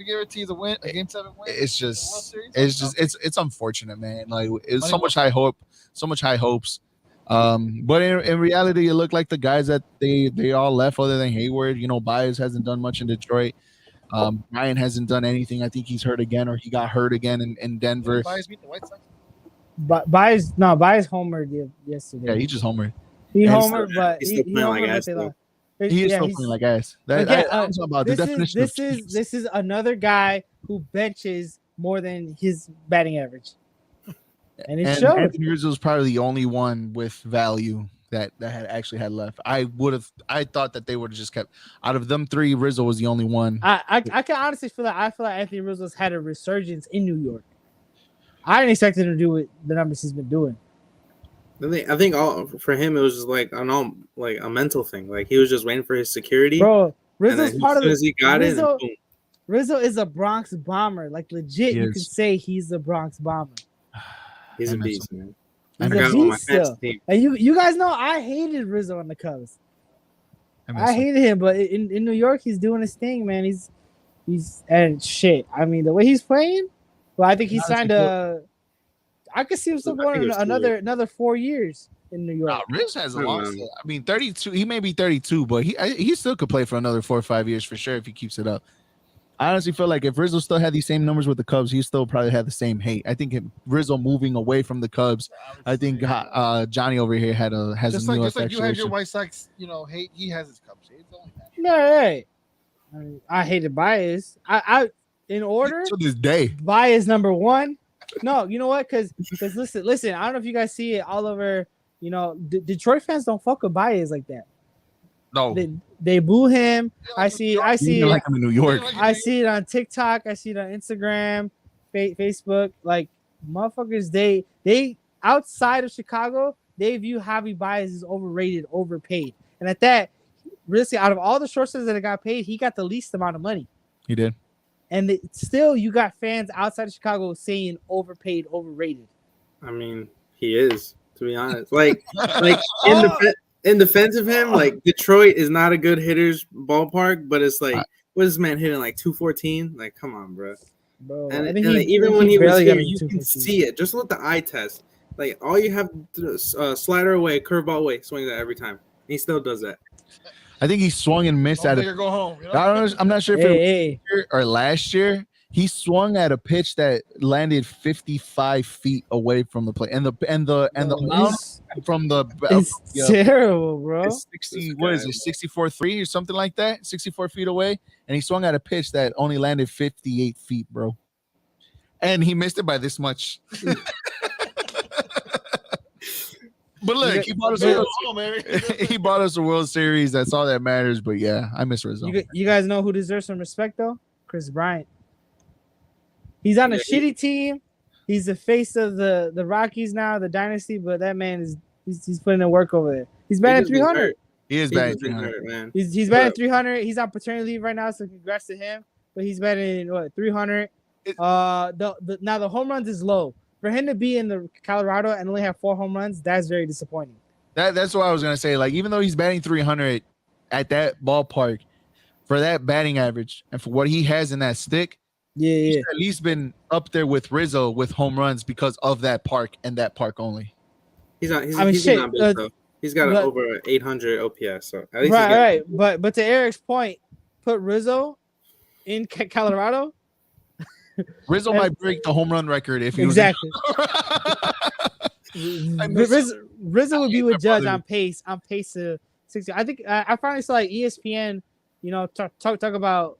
guarantee the win, a Game 7 win. It's unfortunate, man. Like it's so much high hopes. But in reality, it looked like the guys that they all left, other than Hayward. You know, Baez hasn't done much in Detroit. Ryan hasn't done anything. I think he's hurt again, or he got hurt again in Denver. Baez beat the White Sox. Baez homered yesterday. Yeah, he just homered. He homered, but he's still playing like ass. He is still playing like ass. This is another guy who benches more than his batting average, and it showed. Anthony Rizzo is probably the only one with value that had left. I thought that they would have just kept out of them 3. Rizzo was the only one. I can honestly feel like Anthony Rizzo's had a resurgence in New York. I didn't expect him to do it, the numbers he's been doing. I think for him it was just like a mental thing. Like he was just waiting for his security. Bro, Rizzo's part of it. He got it. Boom. Rizzo is a Bronx bomber. Like legit, you can say he's the Bronx bomber. He's a beast, man. He's a beast still. And you guys know I hated Rizzo on the Cubs. I hated him, but in New York he's doing his thing, man. He's and shit. I mean, the way he's playing. Well, I think he signed I could see him still going another 4 years. in New York. Riz has a I long. don't know. I mean, 32. He may be 32, but he still could play for another 4 or 5 years for sure if he keeps it up. I honestly feel like if Rizzo still had these same numbers with the Cubs, he still probably had the same hate. I think Rizzo moving away from the Cubs, I think Johnny over here has just a new like you have your infatuation. White Sox, hate. He has his Cubs hate. It's only that. Yeah, right. I hated Baez. I in order. To this day, Baez number one. No, you know what? Because listen. I don't know if you guys see it all over. Detroit fans don't fuck with Baez like that. no, They boo him. I see even like him in New York. I see it on TikTok. I see it on Instagram, Facebook. Like motherfuckers, they outside of Chicago, they view Javi Baez as overrated, overpaid, and at that, really, out of all the shortstops that got paid, he got the least amount of money. He did. And still, you got fans outside of Chicago saying overpaid, overrated. I mean, he is, to be honest. Like in defense of him, like Detroit is not a good hitter's ballpark, but it's like, what is this man hitting, like 214? Like, come on, bro. And even when he was here, you can see it. Just with the eye test. Like, all you have to do is slider away, curveball away, swing that every time. He still does that. I think he swung and missed at it. Go home. I'm not sure if it was this year or last year. He swung at a pitch that landed 55 feet away from the plate, and the mound from the it's terrible, bro. 60, what is it, 64.3 or something like that, 64 feet away, and he swung at a pitch that only landed 58 feet, bro, and he missed it by this much. But look, he bought us a World Series. That's all that matters. But yeah, I miss Rizzo. You guys know who deserves some respect though? Chris Bryant. He's on a shitty team. He's the face of the Rockies now, the dynasty. But that man he's putting in work over there. He's batting 300. He is batting 300, man. He's batting 300. He's on paternity leave right now, so congrats to him. But he's batting 300. Now the home runs is low. For him to be in the Colorado and only have 4 home runs, that's very disappointing. That's what I was gonna say. Like, even though he's batting 300 at that ballpark, for that batting average and for what he has in that stick, he's at least been up there with Rizzo with home runs because of that park and that park only. He's got over 800 OPS. So at least right. But to Eric's point, put Rizzo in Colorado. Rizzo might break the home run record if he exactly. was Rizzo would be with Judge on pace to 60. I think I finally saw like ESPN, talk about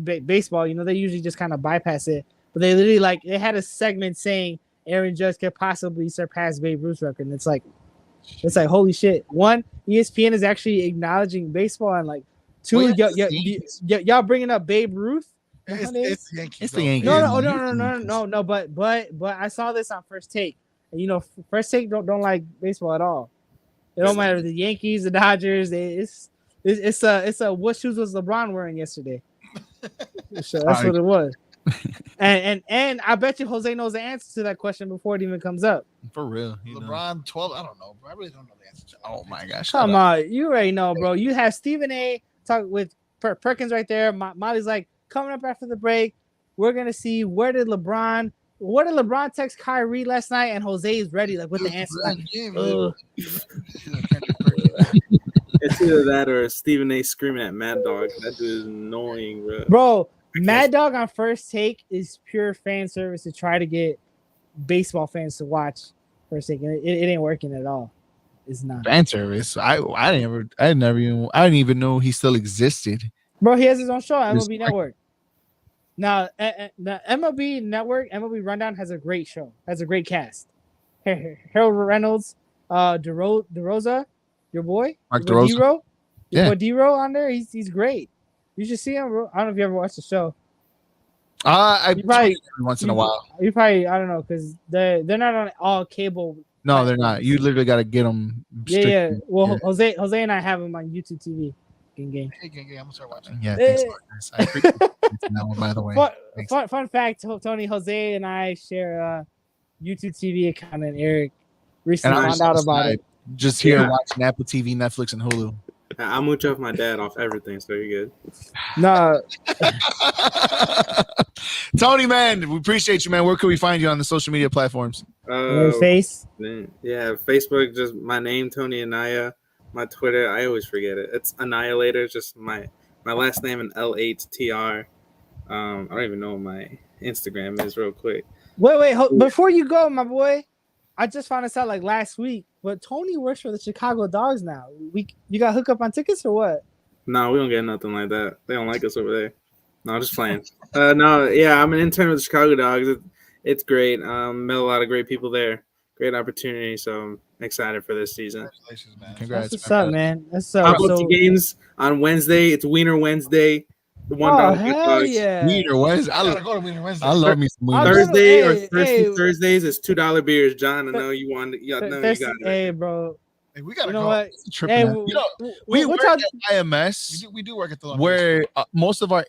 baseball. They usually just kind of bypass it, but they literally they had a segment saying Aaron Judge could possibly surpass Babe Ruth's record, and it's like holy shit. One, ESPN is actually acknowledging baseball, and two, y'all bringing up Babe Ruth. It's the Yankees. It's the Yankees. No. But I saw this on First Take, and First Take don't like baseball at all. It don't matter the Yankees, the Dodgers. It's a what shoes was LeBron wearing yesterday? So that's what it was. And I bet you Jose knows the answer to that question before it even comes up. For real, LeBron 12. I don't know. I really don't know the answer. Oh my gosh! Come on, you already know, bro. You have Stephen A. talk with Perkins right there. Molly's like. Coming up after the break, we're gonna see where did LeBron text Kyrie last night, and Jose is ready with the answer. It's either that or Stephen A. screaming at Mad Dog. That dude is annoying, bro. Bro, Mad Dog on First Take is pure fan service to try to get baseball fans to watch First Take, and it ain't working at all. It's not fan service. I didn't even know he still existed. Bro, he has his own show on MLB Network. Now, the MLB Network, MLB Rundown has a great show. Has a great cast. Harold Reynolds, DeRosa, your boy, Mark DeRosa. D-Ro. Your boy D-Ro on there. He's great. You should see him. I don't know if you ever watched the show. I probably once in a while. You probably I don't know because they're not on all cable. No, they're not. You literally got to get them. Yeah. Well, Jose and I have them on YouTube TV. Game. Hey, gang, I'm gonna start watching. Yeah, thanks. I appreciate that one, by the way. Fun fact, Tony, Jose, and I share a YouTube TV account, and Eric recently found out about it. Just here watching Apple TV, Netflix, and Hulu. I'll mooch off my dad off everything, so you're good. Nah, Tony, man, we appreciate you, man. Where can we find you on the social media platforms? your face. Yeah, Facebook, just my name, Tony Anaya. My Twitter, I always forget it. It's Annihilator, just my last name and L8TR. I don't even know what my Instagram is real quick. Wait, before you go, my boy, I just found this out like last week. But Tony works for the Chicago Dogs now. You got hook up on tickets or what? No, we don't get nothing like that. They don't like us over there. No, just playing. No, yeah, I'm an intern with the Chicago Dogs. It's great. Met a lot of great people there. Great opportunity. So I'm excited for this season. Congratulations, man. Congrats. That's what's up, man. That's I'll up. go to So, games on Wednesday. It's Wiener Wednesday. The $1 oh hot hell dogs. yeah! Wiener Wednesday. I gotta go to Wiener Wednesday. I love me some I'll Wiener. go to- Thursday or hey, Thirsty hey. Thursdays is $2 beers. John, I know you want. You know you got it. Hey, bro. Hey, we gotta You know go. what? Tripping Hey, out. You know, we what work y'all? at IMS. We do work at the Where most of our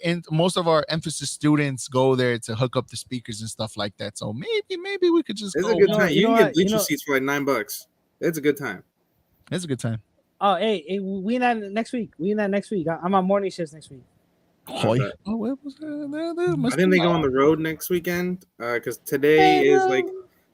emphasis students go there to hook up the speakers and stuff like that. So maybe we could just It's go. a good No, time. you You know can what? get bleacher You know- seats for like $9. It's a good time. It's a good time. Oh, hey, we in that next week. I'm on morning shifts next week. Oh, bet. what was that? I think they go on the road next weekend because today is like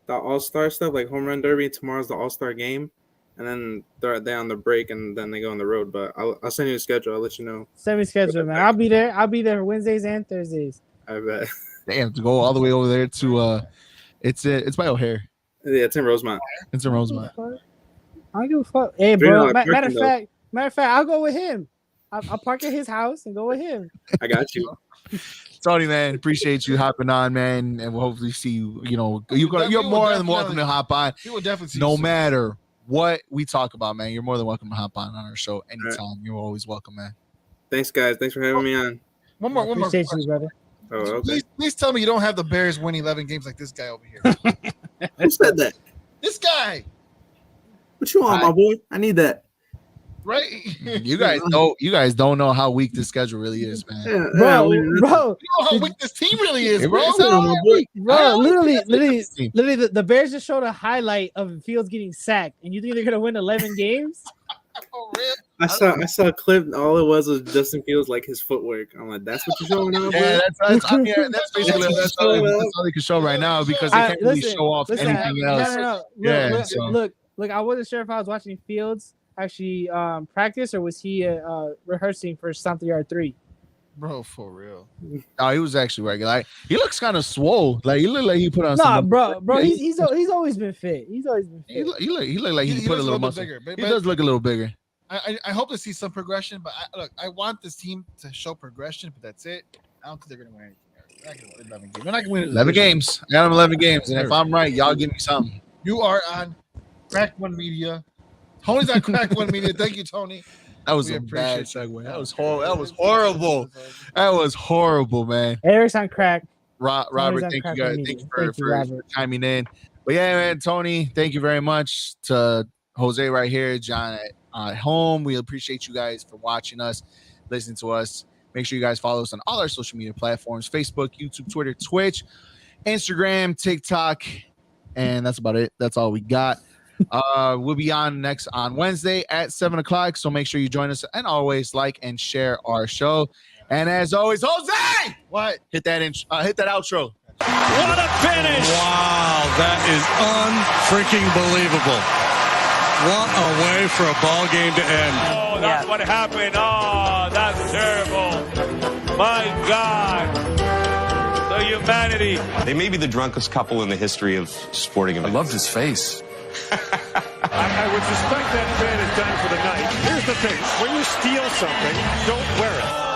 the All-Star stuff, like home run derby. Tomorrow's the All-Star game, and then they're on the break, and then they go on the road. But I'll send you a schedule. I'll let you know. Send me schedule, man. I'll be there Wednesdays and Thursdays. I bet. Damn, to go all the way over there to it's by O'Hare. Yeah, it's in Rosemont. It's in Rosemont. I don't give a fuck. Hey, Bring bro. out Matter parking, of fact, I'll go with him. I'll park at his house and go with him. I got you. Tony, man, appreciate you hopping on, man, and we'll hopefully see you. You know, We will you're more than definitely- welcome to hop on. You will definitely see No you soon. matter what we talk about, man, you're more than welcome to hop on our show anytime. You're always welcome, man. Thanks, guys. Thanks for having me on. One more. Appreciate you, question. brother. Oh, okay. Please tell me you don't have the Bears win 11 games like this guy over here. Who said that? This guy, What you want, my boy? I need that. right? You guys don't know how weak this schedule really is, man. Yeah, Bro, yeah, You know how weak this team really is, bro. It's all my right. boy. bro, literally, team. the Bears just showed a highlight of Fields getting sacked, and you think they're gonna win 11 games? For real. I saw a clip. All it was Justin Fields like his footwork. I'm like, that's what you're showing now, bro. Yeah, that's basically that's all they can show right now because they can't really show off anything else. No. Yeah, Look, I wasn't sure if I was watching Fields actually practice or was he rehearsing for something yard 3. Bro, for real. No, he was actually regular. Like, he looks kind of swole. Like he looked like he put on. Nah, some, bro, Yeah, he's always been fit. He's always been He fit. look like he put a looks little bit muscle. bigger. But He does look a little bigger. I hope to see some progression, but I want this team to show progression, but that's it. I don't think they're going to win anything. They're not going to win 11 games. They're not going to win 11 games. I got him 11 games, and if I'm right, y'all give me something. You are on Crack One Media. Tony's on Crack One Media. Thank you, Tony. That was We a bad appreciate you. segue. That was horrible. That was horrible. That was horrible, man. Eric's on crack. Robert, on thank you Crack guys. Media. Thank you Thank you, for Robert. chiming in. But yeah, man, Tony, thank you very much to Jose right here, John at home. We appreciate you guys for watching us, listening to us. Make sure you guys follow us on all our social media platforms: Facebook, YouTube, Twitter, Twitch, Instagram, TikTok, and that's about it. That's all we got. We'll be on next on Wednesday at 7:00. So make sure you join us, and always like and share our show. And as always, Jose, What? hit that outro. What a finish! Wow, that is unfreaking believable. What a way for a ball game to end. Oh, that's what happened. Oh, that's terrible. My God. The humanity. They may be the drunkest couple in the history of sporting events. I loved his face. I would suspect that man is done for the night. Here's the thing. When you steal something, don't wear it.